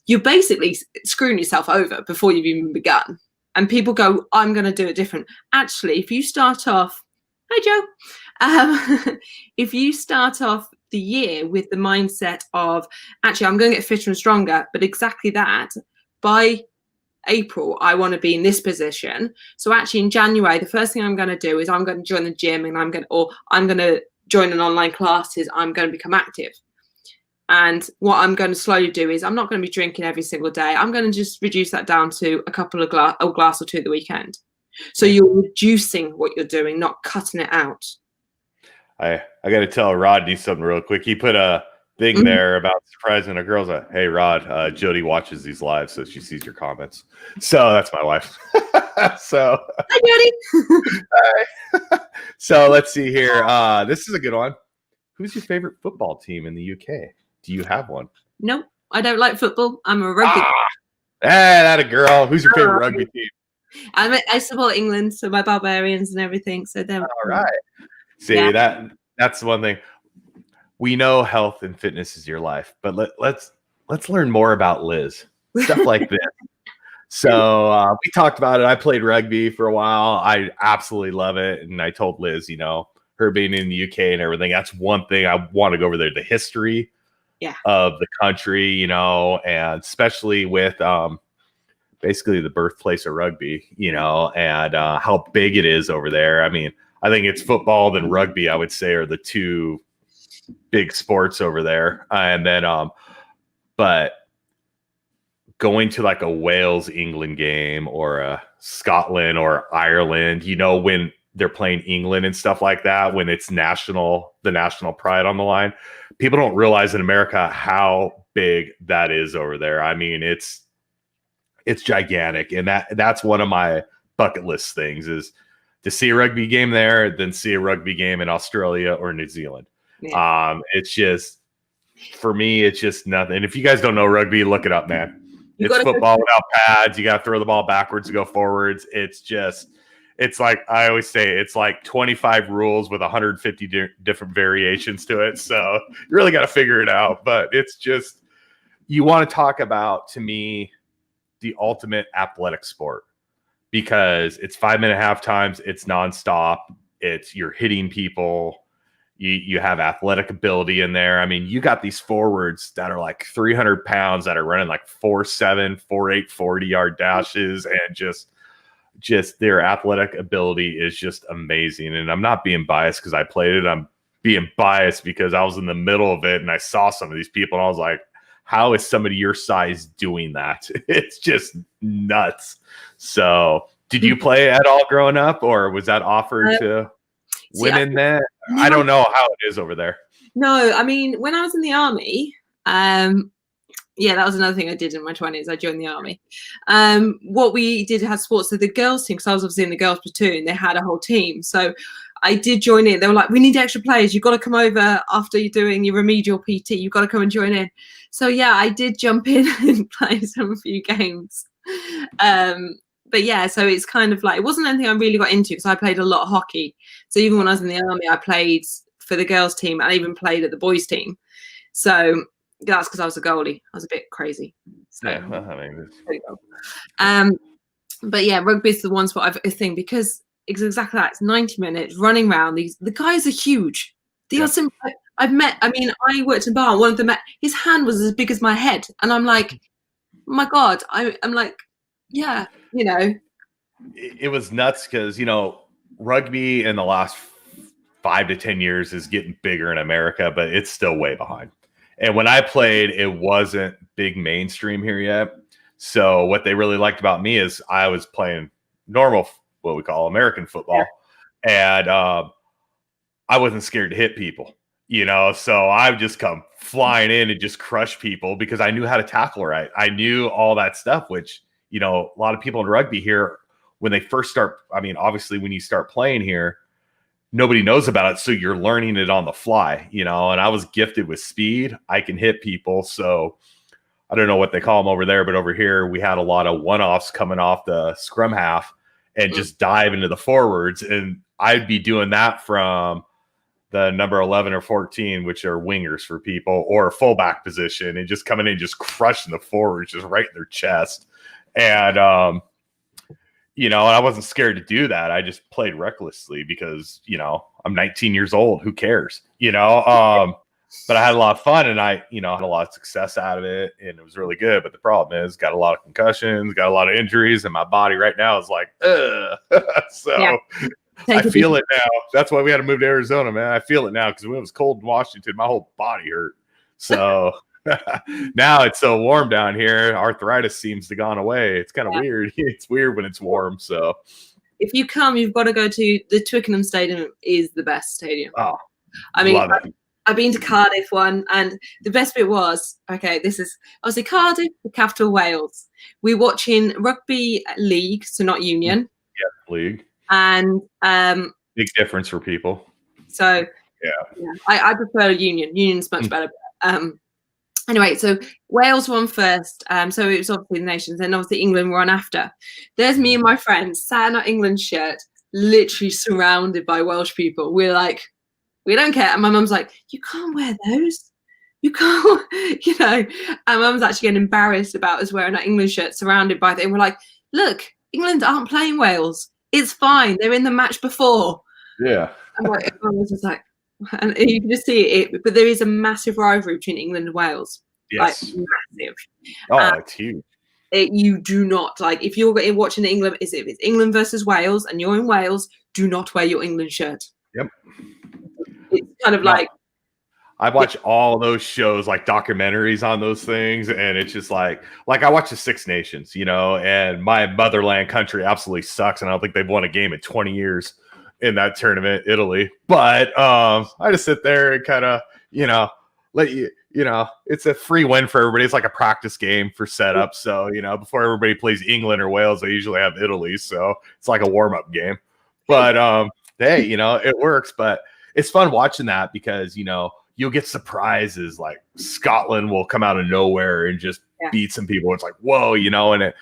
You're basically screwing yourself over before you've even begun. And people go, I'm going to do it different. Actually, if you start off, hey, Joe, if you start off the year with the mindset of, actually, I'm going to get fitter and stronger, but exactly that, by April, I want to be in this position. So actually in January, the first thing I'm going to do is I'm going to join the gym and I'm going to join an online classes. I'm going to become active. And what I'm going to slowly do is I'm not going to be drinking every single day. I'm going to just reduce that down to a couple of a glass or two at the weekend. So you're reducing what you're doing, not cutting it out. I got to tell Rodney something real quick. He put a thing there about surprising a girl's like, hey, Rod, Jody watches these lives, so she sees your comments. So that's my wife. So, hi, Jody. So let's see here. This is a good one. Who's your favorite football team in the UK? Do you have one? No, I don't like football. I'm a rugby. That a girl. Who's your favorite rugby team? I support England, so my Barbarians and everything. So they're all right. See, that's one thing. We know health and fitness is your life, but let's learn more about Liz. Stuff like this. So we talked about it. I played rugby for a while. I absolutely love it. And I told Liz, her being in the UK and everything, that's one thing I want to go over there. The history of the country, and especially with basically the birthplace of rugby, and how big it is over there. I mean, I think it's football and rugby, I would say, are the two big sports over there. And then, but going to like a Wales England game or a Scotland or Ireland, when they're playing England and stuff like that, when it's the national pride on the line, people don't realize in America how big that is over there. I mean, it's gigantic. And that's one of my bucket list things is to see a rugby game there, then see a rugby game in Australia or New Zealand. Yeah. It's just, for me, it's just nothing. And if you guys don't know rugby, look it up, man. It's football without pads. You got to throw the ball backwards to go forwards. It's like, I always say, it's like 25 rules with 150 different variations to it. So you really got to figure it out. But it's just, you want to talk about, to me, the ultimate athletic sport, because it's 5-minute half times. It's nonstop. You're hitting people. You have athletic ability in there. I mean, you got these forwards that are like 300 pounds that are running like 4.7, 4.8, 40-yard dashes, and just their athletic ability is just amazing. And I'm not being biased because I played it. I'm being biased because I was in the middle of it and I saw some of these people and I was like, how is somebody your size doing that? It's just nuts. So did you play at all growing up, or was that offered to women then? I don't know how it is over there. No, I mean, when I was in the army, that was another thing I did in my 20s. I joined the army. What we did had sports. So the girls team, because I was obviously in the girls platoon, they had a whole team. So I did join in. They were like, we need extra players. You've got to come over after you're doing your remedial PT. You've got to come and join in. So yeah, I did jump in and play a few games. But yeah, so it's kind of like, it wasn't anything I really got into because I played a lot of hockey. So even when I was in the army, I played for the girls team and I even played at the boys team. So that's because I was a goalie. I was a bit crazy. So, yeah, well, I mean, but yeah, rugby is the one sport I think, because it's exactly that. It's 90 minutes running around. The guys are huge. They are simple. I worked in bar. One of them, his hand was as big as my head, and I'm like, oh my God. I'm like, yeah, It was nuts because rugby in the last 5 to 10 years is getting bigger in America, but it's still way behind. And when I played, it wasn't big mainstream here yet. So what they really liked about me is I was playing normal, what we call American football. Yeah. And I wasn't scared to hit people, so I would just come flying in and just crush people because I knew how to tackle right. I knew all that stuff, which, a lot of people in rugby here, when they first start, I mean, obviously when you start playing here, nobody knows about it. So you're learning it on the fly, and I was gifted with speed. I can hit people. So I don't know what they call them over there, but over here we had a lot of one-offs coming off the scrum half. and just dive into the forwards. And I'd be doing that from the number 11 or 14, which are wingers for people, or fullback position, and just coming in and just crushing the forwards just right in their chest. And, and I wasn't scared to do that. I just played recklessly because, I'm 19 years old. Who cares? But I had a lot of fun, and I had a lot of success out of it, and it was really good. But the problem is, got a lot of concussions, got a lot of injuries, and my body right now is like, ugh. So I feel it now. That's why we had to move to Arizona, man. I feel it now because when it was cold in Washington, my whole body hurt. So now it's so warm down here. Arthritis seems to gone away. It's kind of weird. It's weird when it's warm. So if you come, you've got to go to the Twickenham Stadium. Is the best stadium. Oh, I mean, I've been to Cardiff one, and the best bit was, this is obviously Cardiff, the capital of Wales. We're watching rugby league, so not union. Yeah, league. And big difference for people. So I prefer union. Union's much better. Anyway, so Wales won first. So it was obviously the nations, and obviously England were on after. There's me and my friends sat in our England shirt, literally surrounded by Welsh people. We're like, we don't care. And my mum's like, you can't wear those. You can't, And mum's actually getting embarrassed about us wearing our England shirt surrounded by them. We're like, look, England aren't playing Wales. It's fine. They're in the match before. Yeah. And I was just like, and you can just see it. But there is a massive rivalry between England and Wales. Yes. Like, massive. Oh, it's huge. You do not, if you're watching England, if it's England versus Wales and you're in Wales, do not wear your England shirt. Yep. It's kind of like I watch all those shows, like documentaries on those things, and it's just like I watch the Six Nations, and my motherland country absolutely sucks, and I don't think they've won a game in 20 years in that tournament, Italy. But I just sit there and kind of, let you, it's a free win for everybody. It's like a practice game for setup. So, before everybody plays England or Wales, they usually have Italy. So it's like a warm-up game. But hey, it works. But it's fun watching that because, you'll get surprises like Scotland will come out of nowhere and just beat some people. It's like, whoa, and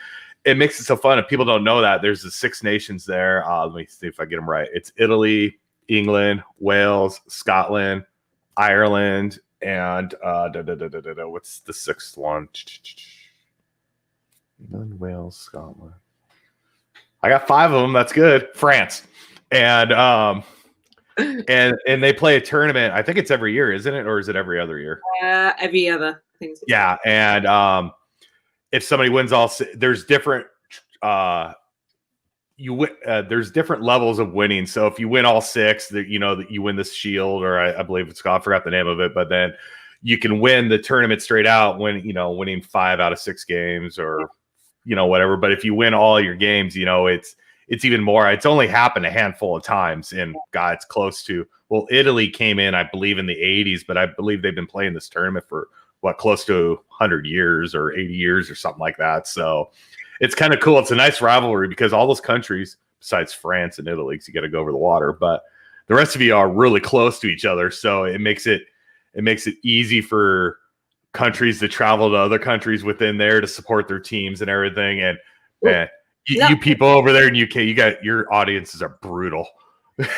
it makes it so fun. If people don't know that, there's the Six Nations there. Let me see if I get them right. It's Italy, England, Wales, Scotland, Ireland, and what's the sixth one? England, Wales, Scotland. I got 5 of them. That's good. France. And and they play a tournament. I think it's every year, isn't it? Or is it every other year? Every other. Yeah. And if somebody wins there's different there's different levels of winning. So if you win all 6, that you win this shield, or I believe it's I forgot the name of it, but then you can win the tournament straight out when winning 5 out of 6 games or whatever. But if you win all your games, it's even more. It's only happened a handful of times, and God, it's close to. Well, Italy came in, I believe, in the 80s, but I believe they've been playing this tournament for close to 100 years or 80 years or something like that. So it's kind of cool. It's a nice rivalry because all those countries, besides France and Italy, because you got to go over the water, but the rest of you are really close to each other. So it makes it easy for countries to travel to other countries within there to support their teams and everything. And man, you people over there in UK, your audiences are brutal.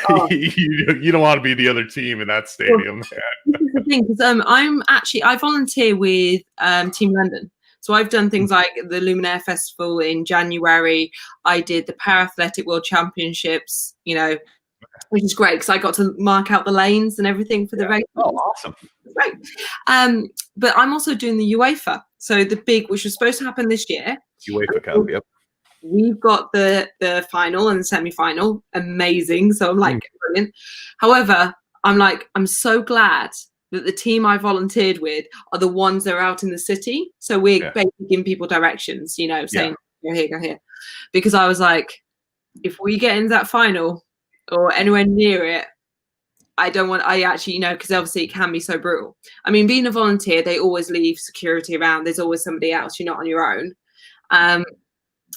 Oh. you don't want to be the other team in that stadium. This is the thing, because I volunteer with Team London. So I've done things like the Luminaire Festival in January. I did the Parathletic World Championships, which is great because I got to mark out the lanes and everything for the race. Oh, awesome. Great. But I'm also doing the UEFA. So the big, which was supposed to happen this year. UEFA Cup, yep. We've got the final and the semi-final. Amazing. So I'm like, brilliant. However, I'm so glad that the team I volunteered with are the ones that are out in the city. So we're basically giving people directions, saying, go here, go here. Because I was like, if we get into that final or anywhere near it, because obviously it can be so brutal. I mean, being a volunteer, they always leave security around. There's always somebody else. You're not on your own.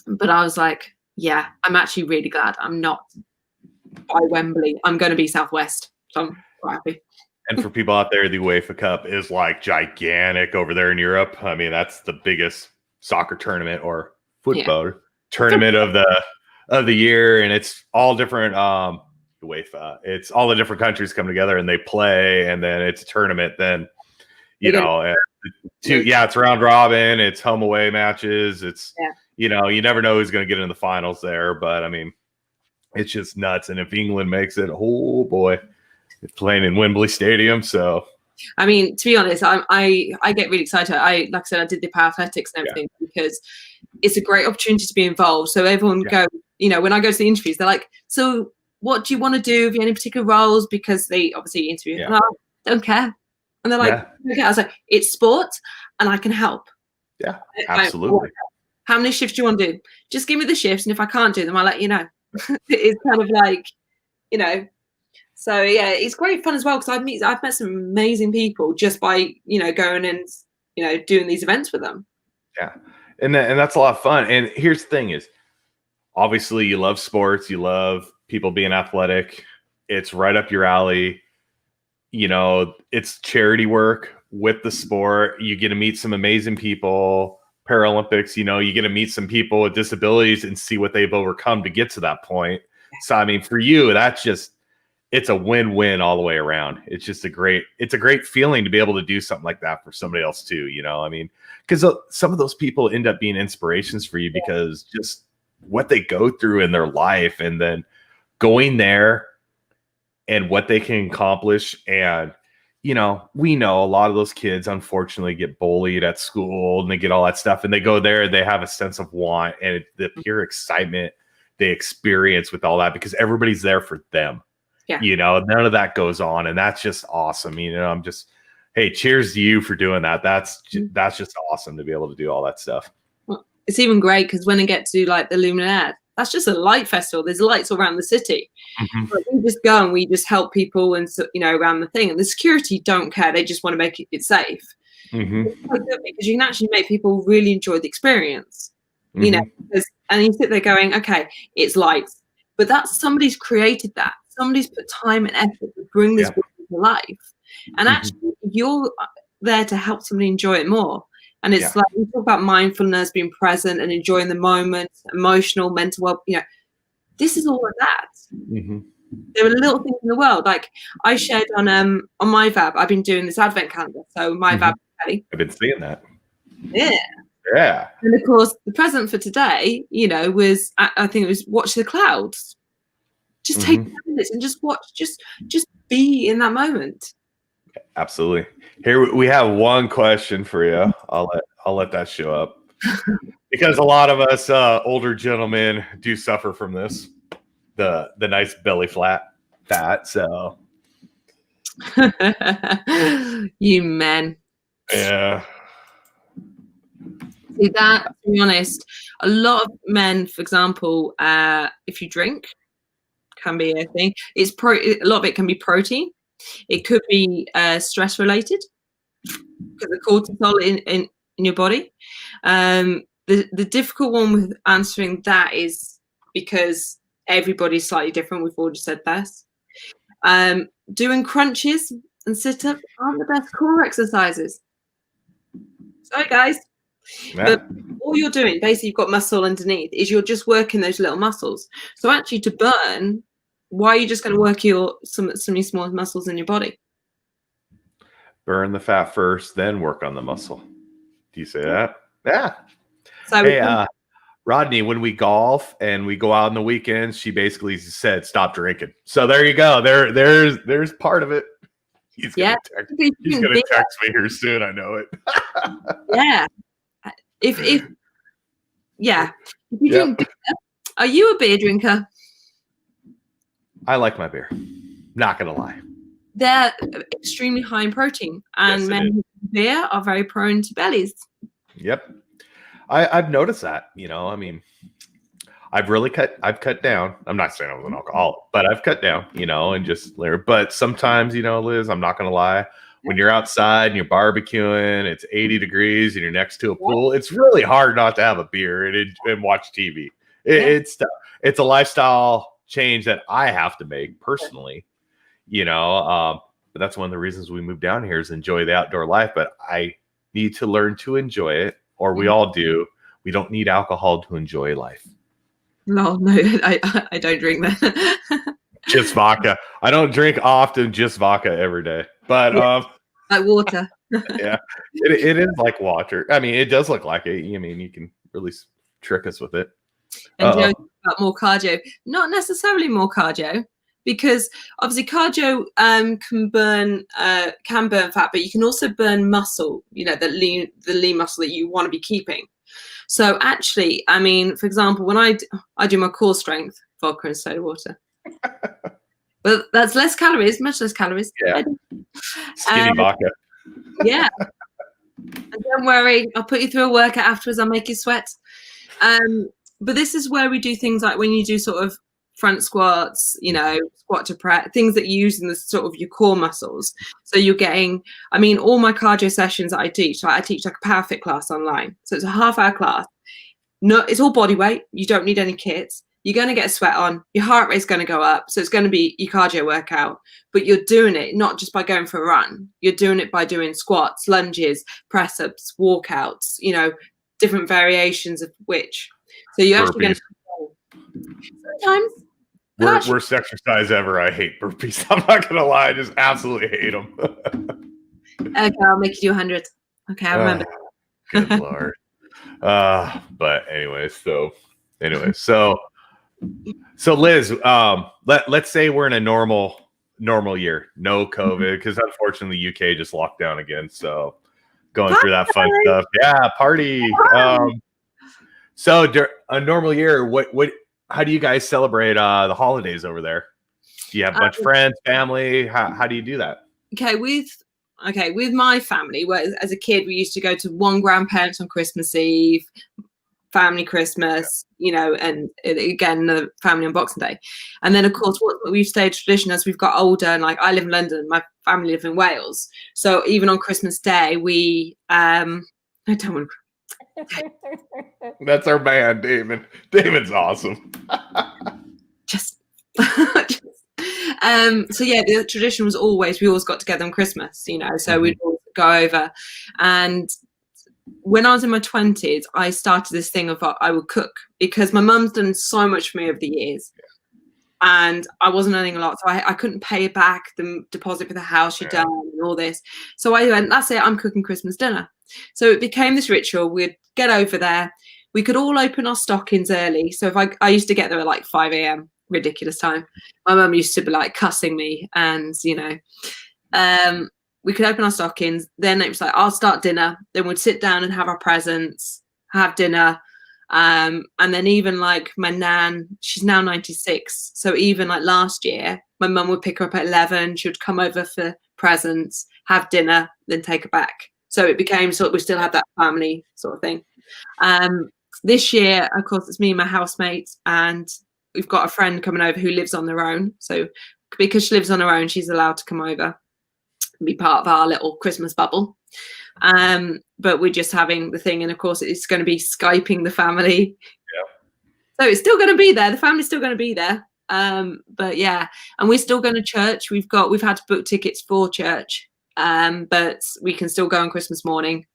But I was like, yeah, I'm actually really glad I'm not by Wembley. I'm going to be Southwest. So I'm quite happy. And for people out there, the UEFA Cup is like gigantic over there in Europe. I mean, that's the biggest soccer tournament or football tournament of of the year, and it's all different. UEFA. It's all the different countries come together and they play, and then it's a tournament. Then and it's round robin. It's home away matches. It's you never know who's going to get in the finals there, but I mean, it's just nuts. And if England makes it, oh boy, it's playing in Wembley Stadium. So, I mean, to be honest, I get really excited. Like I said, I did the powerathletics and everything because it's a great opportunity to be involved. So everyone go, when I go to the interviews, they're like, so what do you want to do? Have you any particular roles? Because they obviously interview. And I don't care. And they're like, okay. I was like, it's sport and I can help. Yeah, absolutely. How many shifts do you want to do? Just give me the shifts. And if I can't do them, I'll let you know. It's kind of like, so yeah, it's great fun as well. Because I've met some amazing people just by, going and, doing these events with them. Yeah. And that's a lot of fun. And here's the thing is, obviously you love sports. You love people being athletic. It's right up your alley. It's charity work with the sport. You get to meet some amazing people. Paralympics, you get to meet some people with disabilities and see what they've overcome to get to that point. So, I mean, for you, it's a win-win all the way around. It's just a great feeling to be able to do something like that for somebody else too. I mean, because some of those people end up being inspirations for you because just what they go through in their life, and then going there and what they can accomplish. And, we know a lot of those kids unfortunately get bullied at school and they get all that stuff, and they go there and they have a sense of want and the pure excitement they experience with all that because everybody's there for them. Yeah. None of that goes on. And that's just awesome. I'm just, hey, cheers to you for doing that. That's just awesome to be able to do all that stuff. Well, it's even great because when I get to like the Luminaire, that's just a light festival. There's lights all around the city. Mm-hmm. But we just go and we just help people and, around the thing. And the security don't care. They just want to make it safe. Mm-hmm. It's so good because you can actually make people really enjoy the experience. Mm-hmm. And you sit there going, okay, it's lights. But somebody's created that. Somebody's put time and effort to bring this to life. And actually, you're there to help somebody enjoy it more. And it's like we talk about mindfulness, being present and enjoying the moment, emotional, mental well, this is all of that. Mm-hmm. There are little things in the world. Like I shared on my VAB, I've been doing this advent calendar. So my VAB, I've been seeing that. Yeah. Yeah. And of course, the present for today, was I think it was watch the clouds. Just take 10 minutes and just watch, just be in that moment. Absolutely. Here we have one question for you. I'll let that show up because a lot of us older gentlemen do suffer from this. The nice belly fat. So you men. Yeah. See that, to be honest, a lot of men, for example, if you drink, can be a thing. A lot of it can be protein. It could be stress related because the cortisol in your body. The difficult one with answering that is because everybody's slightly different. We've already said this. Doing crunches and sit-ups aren't the best core exercises. Sorry, guys. Yeah. But all you're doing, basically, you've got muscle underneath, is you're just working those little muscles. So actually, to burn, why are you just going to work some of these small muscles in your body? Burn the fat first, then work on the muscle. Do you say that? Yeah. So hey, Rodney, when we golf and we go out on the weekends, she basically said, "Stop drinking." So there you go. There's part of it. He's gonna text me here soon. I know it. Yeah. If you drink beer, are you a beer drinker? I like my beer. Not gonna lie. They're extremely high in protein, and men who drink beer are very prone to bellies. Yep, I've noticed that. I mean, I've cut down. I'm not saying I was an alcoholic, but I've cut down. And just but sometimes, Liz, I'm not gonna lie. When you're outside and you're barbecuing, it's 80 degrees and you're next to a pool, it's really hard not to have a beer and watch TV. It's a lifestyle change that I have to make personally, but that's one of the reasons we moved down here is enjoy the outdoor life. But I need to learn to enjoy it, or we all do. We don't need alcohol to enjoy life. No, no, I don't drink that. Just vodka. I don't drink often, just vodka every day. But Yeah, like water. yeah, it is like water. I mean, it does look like it. I mean, you can really trick us with it. And Uh Joe oh. about more cardio, not necessarily more cardio, because obviously cardio can burn fat, but you can also burn muscle. You know, the lean muscle that you want to be keeping. So actually, I mean, for example, when I do my core strength, vodka and soda water, but that's less calories, much less calories. Yeah. Skinny Um, vodka. yeah, and don't worry, I'll put you through a workout afterwards. I'll make you sweat. But this is where we do things like when you do sort of front squats, you know, squat to press, things that you use in the sort of your core muscles. So you're getting, I mean, all my cardio sessions that I teach, like I teach like a power fit class online. So it's a half-hour class. No, it's all body weight. You don't need any kits. You're going to get a sweat on. Your heart rate's going to go up. So it's going to be your cardio workout. But you're doing it not just by going for a run. You're doing it by doing squats, lunges, press-ups, walkouts, you know, different variations of which. So you're actually going to sometimes Worst exercise ever. I hate burpees. I'm not gonna lie, I just absolutely hate them. okay, I'll make you do 100. Okay, I remember. Good Lord. But anyway, so Liz, let's say we're in a normal year, no COVID, because unfortunately UK just locked down again. So going through that fun stuff. Yeah, party. So a normal year, how do you guys celebrate the holidays over there? Do you have a bunch of friends, family? How do you do that? Okay, with my family, where as a kid we used to go to one grandparents on Christmas Eve, family Christmas, you know, and again the family on Boxing Day. And then of course what we've stayed tradition as we've got older, and like I live in London, my family live in Wales. So even on Christmas Day we I don't want to. That's our man, David. David's awesome. just so yeah, the tradition was always we always got together on Christmas, you know, so we'd always go over. And when I was in my 20s, I started this thing of I would cook, because my mum's done so much for me over the years, and I wasn't earning a lot, so I couldn't pay back the deposit for the house she'd done and all this. So I went, that's it, I'm cooking Christmas dinner. So it became this ritual. We'd get over there. We could all open our stockings early. So if I used to get there at like 5 a.m, ridiculous time. My mum used to be like cussing me, and you know, we could open our stockings. Then it was like, I'll start dinner. Then we'd sit down and have our presents, have dinner. And then even like my nan, she's now 96. So even like last year, my mum would pick her up at 11. She would come over for presents, have dinner, then take her back. So it became sort of, we still had that family sort of thing. This year, of course, it's me and my housemates, and we've got a friend coming over who lives on their own. So because she lives on her own, she's allowed to come over and be part of our little Christmas bubble. But we're just having the thing, and of course it's going to be Skyping the family. So it's still going to be there. The family's still going to be there. But yeah, and we're still going to church. We've had to book tickets for church, but we can still go on Christmas morning.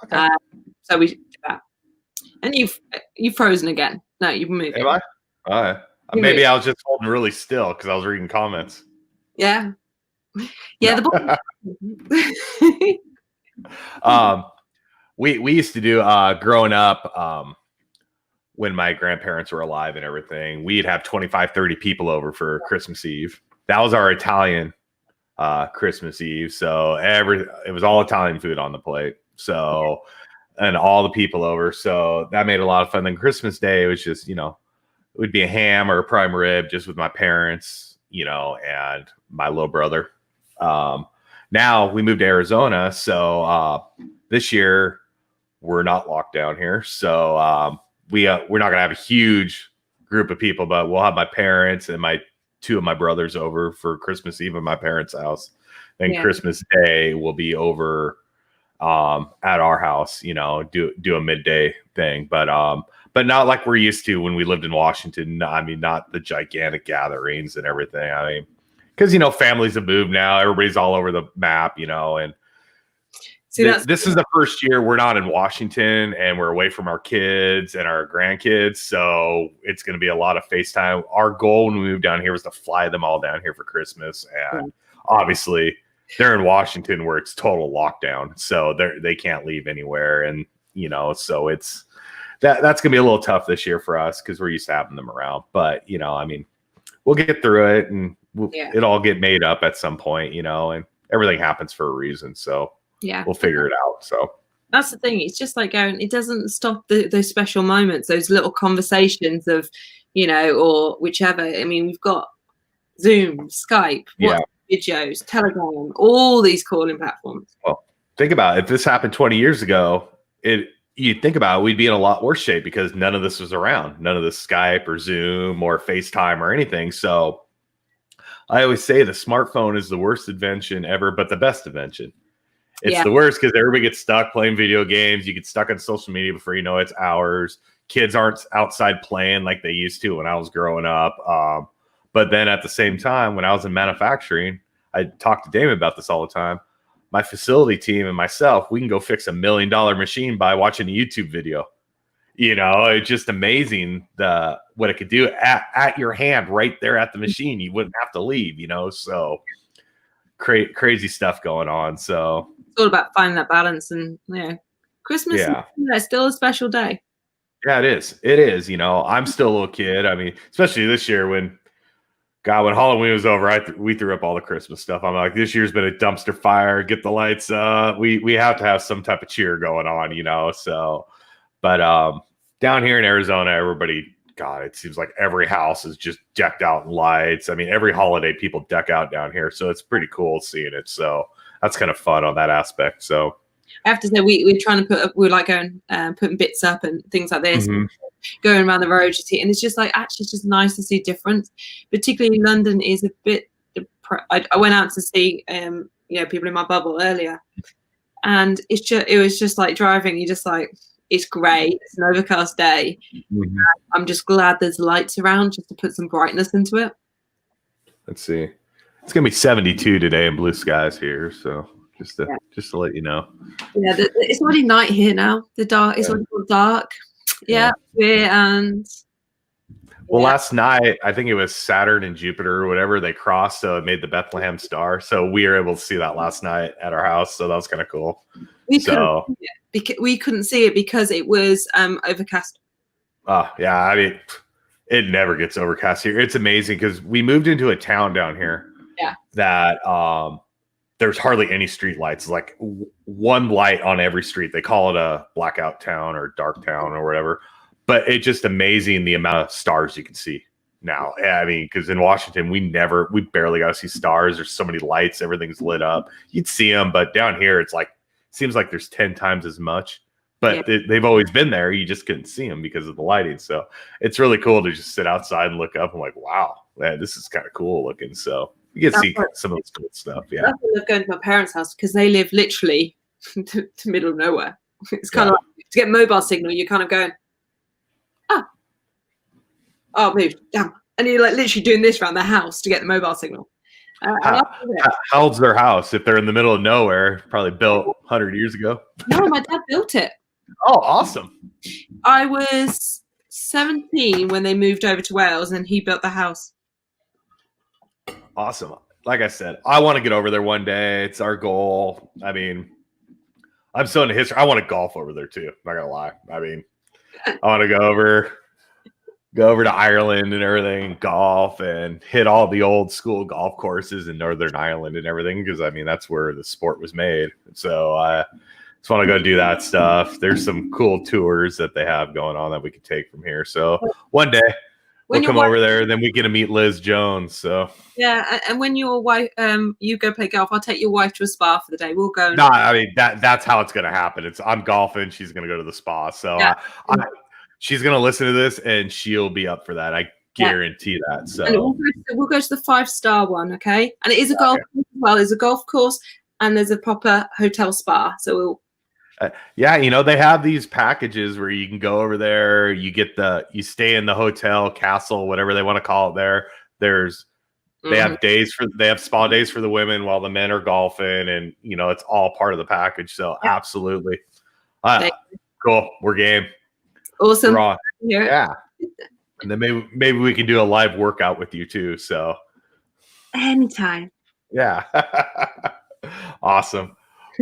Okay. So we do that. And you've frozen again. No, you've moved. Am I? All right. Maybe I was just holding really still because I was reading comments. Yeah. Yeah. We used to do growing up, when my grandparents were alive and everything, we'd have 25, 30 people over for Christmas Eve. That was our Italian Christmas Eve. So it was all Italian food on the plate. So, and all the people over. So that made a lot of fun. Then Christmas Day, it was just, you know, it would be a ham or a prime rib just with my parents, you know, and my little brother. Now we moved to Arizona. So this year we're not locked down here. So we're not going to have a huge group of people, but we'll have my parents and two of my brothers over for Christmas Eve at my parents' house. Then Christmas Day will be over at our house, you know, do a midday thing, but not like we're used to when we lived in Washington. I mean, not the gigantic gatherings and everything. I mean, because, you know, families have moved now, everybody's all over the map, you know, and See, that's this is the first year we're not in Washington and we're away from our kids and our grandkids. So it's going to be a lot of FaceTime. Our goal when we moved down here was to fly them all down here for Christmas. And obviously they're in Washington where it's total lockdown. So they can't leave anywhere. And, so it's that's going to be a little tough this year for us because we're used to having them around. But, we'll get through it and it'll all get made up at some point, and everything happens for a reason. So we'll figure it out. So that's the thing. It's just like going, it doesn't stop those special moments, those little conversations of, or whichever. I mean, we've got Zoom, Skype, videos, Telegram, all these calling platforms. Well, think about it. If this happened 20 years ago, you think about it, we'd be in a lot worse shape because none of this was around. None of this Skype or Zoom or FaceTime or anything. So I always say the smartphone is the worst invention ever, but the best invention. It's the worst because everybody gets stuck playing video games. You get stuck on social media before you know it's hours. Kids aren't outside playing like they used to when I was growing up. But then at the same time, when I was in manufacturing, I talk to Damon about this all the time. My facility team and myself, we can go fix $1 million machine by watching a YouTube video. It's just amazing what it could do at your hand right there at the machine. You wouldn't have to leave, so crazy stuff going on. So it's all about finding that balance, and Christmas is still a special day. Yeah, it is. I'm still a little kid. I mean, especially this year when Halloween was over, we threw up all the Christmas stuff. I'm like, this year's been a dumpster fire. Get the lights up. We have to have some type of cheer going on, so, but down here in Arizona, everybody, God, it seems like every house is just decked out in lights. I mean, every holiday people deck out down here. So it's pretty cool seeing it. So that's kind of fun on that aspect. So I have to say, we're trying to put up, we're like going, putting bits up and things like this, going around the road, you see, and it's just like, actually, it's just nice to see a difference. Particularly London is a bit, I went out to see, people in my bubble earlier, and it was just like driving, you just like, it's great. It's an overcast day. I'm just glad there's lights around just to put some brightness into it. Let's see. It's going to be 72 today and blue skies here. So just to let you know. Yeah, it's already night here now. It's already dark. Last night, I think it was Saturn and Jupiter or whatever, they crossed, so it made the Bethlehem star. So we were able to see that last night at our house. So that was kind of cool. We couldn't see it because it was overcast. Oh, yeah. I mean, it never gets overcast here. It's amazing because we moved into a town down here that there's hardly any street lights, like one light on every street. They call it a blackout town or dark town or whatever. But it's just amazing the amount of stars you can see now. I mean, because in Washington, we barely got to see stars. There's so many lights. Everything's lit up. You'd see them, but down here, it's like, seems like there's 10 times as much. But they've always been there. You just couldn't see them because of the lighting. So it's really cool to just sit outside and look up. I'm like, wow, man, this is kind of cool looking. So you get to see some of this cool stuff. Yeah. I love going to my parents' house because they live literally to middle of nowhere. It's kind of like to get mobile signal, you're kind of going, move, damn. And you're like literally doing this around the house to get the mobile signal. How old's their house? If they're in the middle of nowhere, probably built 100 years ago. No, my dad built it. Oh, awesome. I was 17 when they moved over to Wales and he built the house. Awesome. Like I said, I want to get over there one day. It's our goal. I mean, I'm so into history. I want to golf over there too. I'm not gonna lie. I mean, I want to go over to Ireland and everything, golf, and hit all the old school golf courses in Northern Ireland and everything. Because I mean, that's where the sport was made. So I just want to go do that stuff. There's some cool tours that they have going on that we could take from here. So one day we'll come over there, and then we get to meet Liz Jones. So yeah, and when your wife, you go play golf, I'll take your wife to a spa for the day. We'll go. No, I mean that's how it's gonna happen. I'm golfing, she's gonna go to the spa. So she's gonna listen to this, and she'll be up for that. I guarantee that. So and we'll go to the 5-star one, okay? And it is a golf course as well. There's a golf course, and there's a proper hotel spa. So we'll. They have these packages where you can go over there, you stay in the hotel, castle, whatever they want to call it there. There's They have spa days for the women while the men are golfing, and it's all part of the package. So absolutely, cool. We're game. Awesome. We're on. Yeah. And then maybe we can do a live workout with you too. So anytime. Yeah. Awesome.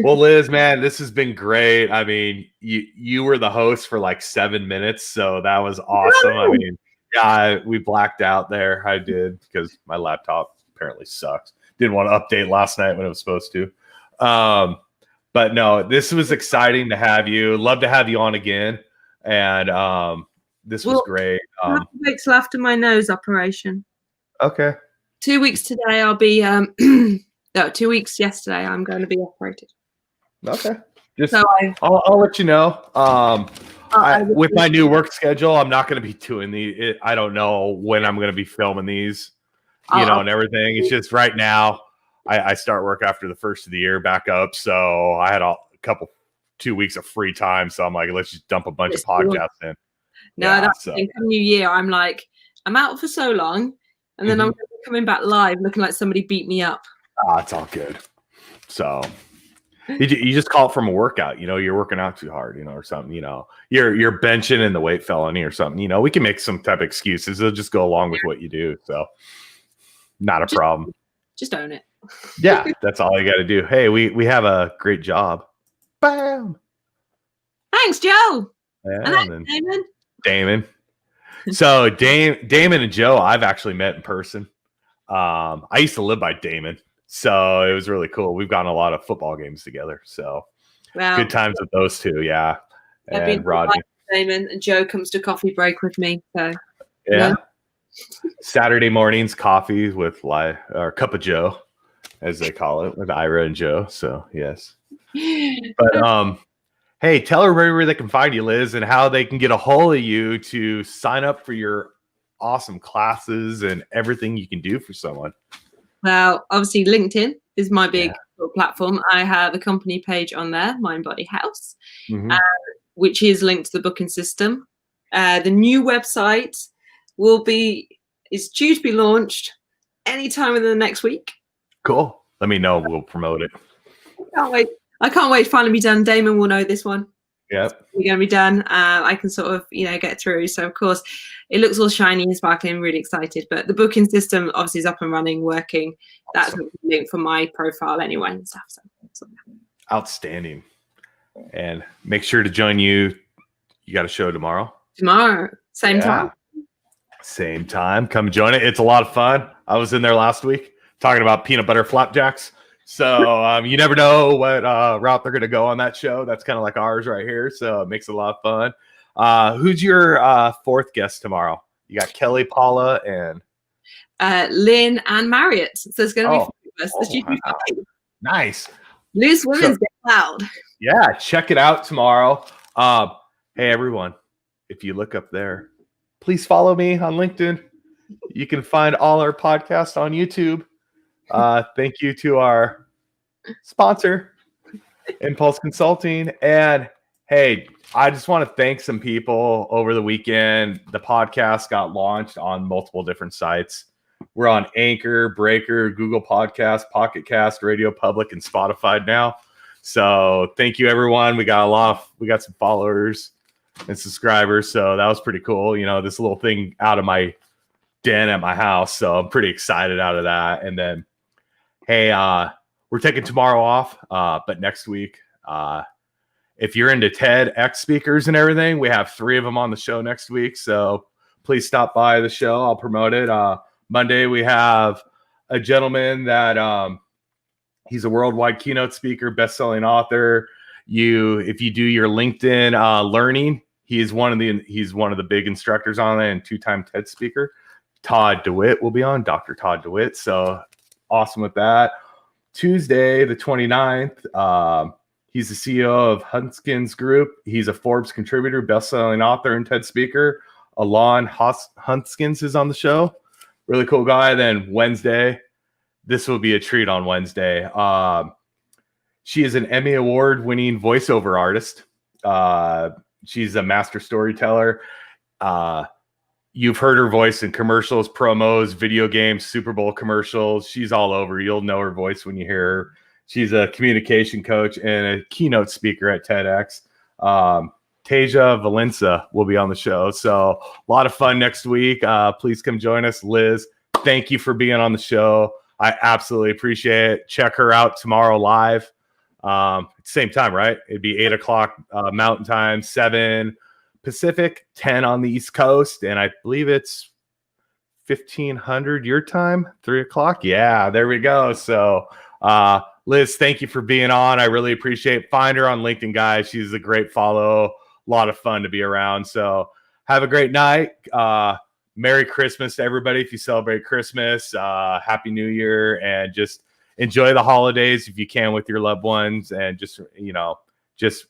Well, Liz, man, this has been great. I mean, you were the host for like 7 minutes, so that was awesome. I mean, yeah, we blacked out there. I did because my laptop apparently sucks. Didn't want to update last night when it was supposed to. But no, this was exciting to have you. Love to have you on again. And this was great. 2 weeks after my nose operation. Okay. 2 weeks today, I'll be. No, 2 weeks yesterday, I'm going to be operated. Okay. I'll let you know. With my new work schedule, I'm not going to be doing I don't know when I'm going to be filming these, and everything. It's just right now. I start work after the first of the year back up, so I had 2 weeks of free time. So I'm like, let's just dump a bunch of podcasts in. No, that's the thing. For New Year, I'm like, I'm out for so long, and then I'm coming back live, looking like somebody beat me up. It's all good. So. You just call it from a workout, you're working out too hard, or something, you're benching and the weight felony or something, we can make some type of excuses. They'll just go along with what you do. So not a problem. Just own it. Yeah. That's all you got to do. Hey, we have a great job. Bam. Thanks, Joe. Yeah, and thanks, Damon. So Damon and Joe, I've actually met in person. I used to live by Damon. So it was really cool. We've gotten a lot of football games together. So good times with those two. Yeah. And Rodney. Damon and Joe comes to coffee break with me. So yeah. Saturday mornings, coffee with or cup of Joe, as they call it, with Ira and Joe. So yes. But hey, tell everybody where they can find you, Liz, and how they can get a hold of you to sign up for your awesome classes and everything you can do for someone. Well, obviously LinkedIn is my big platform. I have a company page on there, Mind Body House, which is linked to the booking system. The new website is due to be launched anytime within the next week. Cool. Let me know. We'll promote it. I can't wait to finally be done. Damon will know this one. Yep. We're going to be done. I can sort of, get through. So, of course, it looks all shiny and sparkling. I'm really excited. But the booking system obviously is up and running, working. Awesome. That's the link for my profile anyway and stuff. So. Outstanding. And make sure to join you. You got a show tomorrow? Tomorrow. Same time. Same time. Come join it. It's a lot of fun. I was in there last week talking about peanut butter flapjacks. So you never know what route they're going to go on that show. That's kind of like ours right here. So it makes it a lot of fun. Who's your fourth guest tomorrow? You got Kelly, Paula, and Lynn and Marriott. So it's going to be fun. Nice. Loose women's get loud. Yeah, check it out tomorrow. Hey, everyone, if you look up there, please follow me on LinkedIn. You can find all our podcasts on YouTube. Thank you to our sponsor, Impulse Consulting. And hey, I just want to thank some people over the weekend. The podcast got launched on multiple different sites. We're on Anchor, Breaker, Google Podcasts, Pocket Cast, Radio Public, and Spotify now. So thank you, everyone. We got some followers and subscribers. So that was pretty cool. This little thing out of my den at my house. So I'm pretty excited out of that. And then, hey, we're taking tomorrow off, but next week, if you're into TEDx speakers and everything, we have 3 of them on the show next week. So please stop by the show. I'll promote it. Monday, we have a gentleman that he's a worldwide keynote speaker, best-selling author. If you do your LinkedIn learning, he's one of the big instructors on it and 2-time TED speaker. Todd DeWitt will be on, Dr. Todd DeWitt. So awesome with that. Tuesday, the 29th, he's the CEO of Hunskins Group. He's a Forbes contributor, best-selling author, and TED speaker. Alon Hunskins is on the show. Really cool guy. Then Wednesday, this will be a treat on Wednesday. She is an Emmy Award-winning voiceover artist. She's a master storyteller. You've heard her voice in commercials, promos, video games, Super Bowl commercials. She's all over. You'll know her voice when you hear her. She's a communication coach and a keynote speaker at TEDx. Tasia Valenza will be on the show. So a lot of fun next week. Please come join us. Liz, thank you for being on the show. I absolutely appreciate it. Check her out tomorrow live. Same time, right? It'd be 8 o'clock Mountain Time, 7 Pacific, 10 on the East Coast. And I believe it's 1500 your time, 3 o'clock. Yeah, there we go. So Liz, thank you for being on. I really appreciate it. Find her on LinkedIn, guys. She's a great follow. A lot of fun to be around. So have a great night. Merry Christmas to everybody if you celebrate Christmas. Happy New Year, and just enjoy the holidays if you can with your loved ones. And just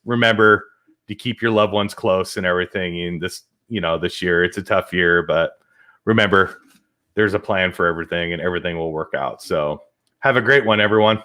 remember to keep your loved ones close and everything in this year. It's a tough year, but remember, there's a plan for everything and everything will work out. So have a great one, everyone.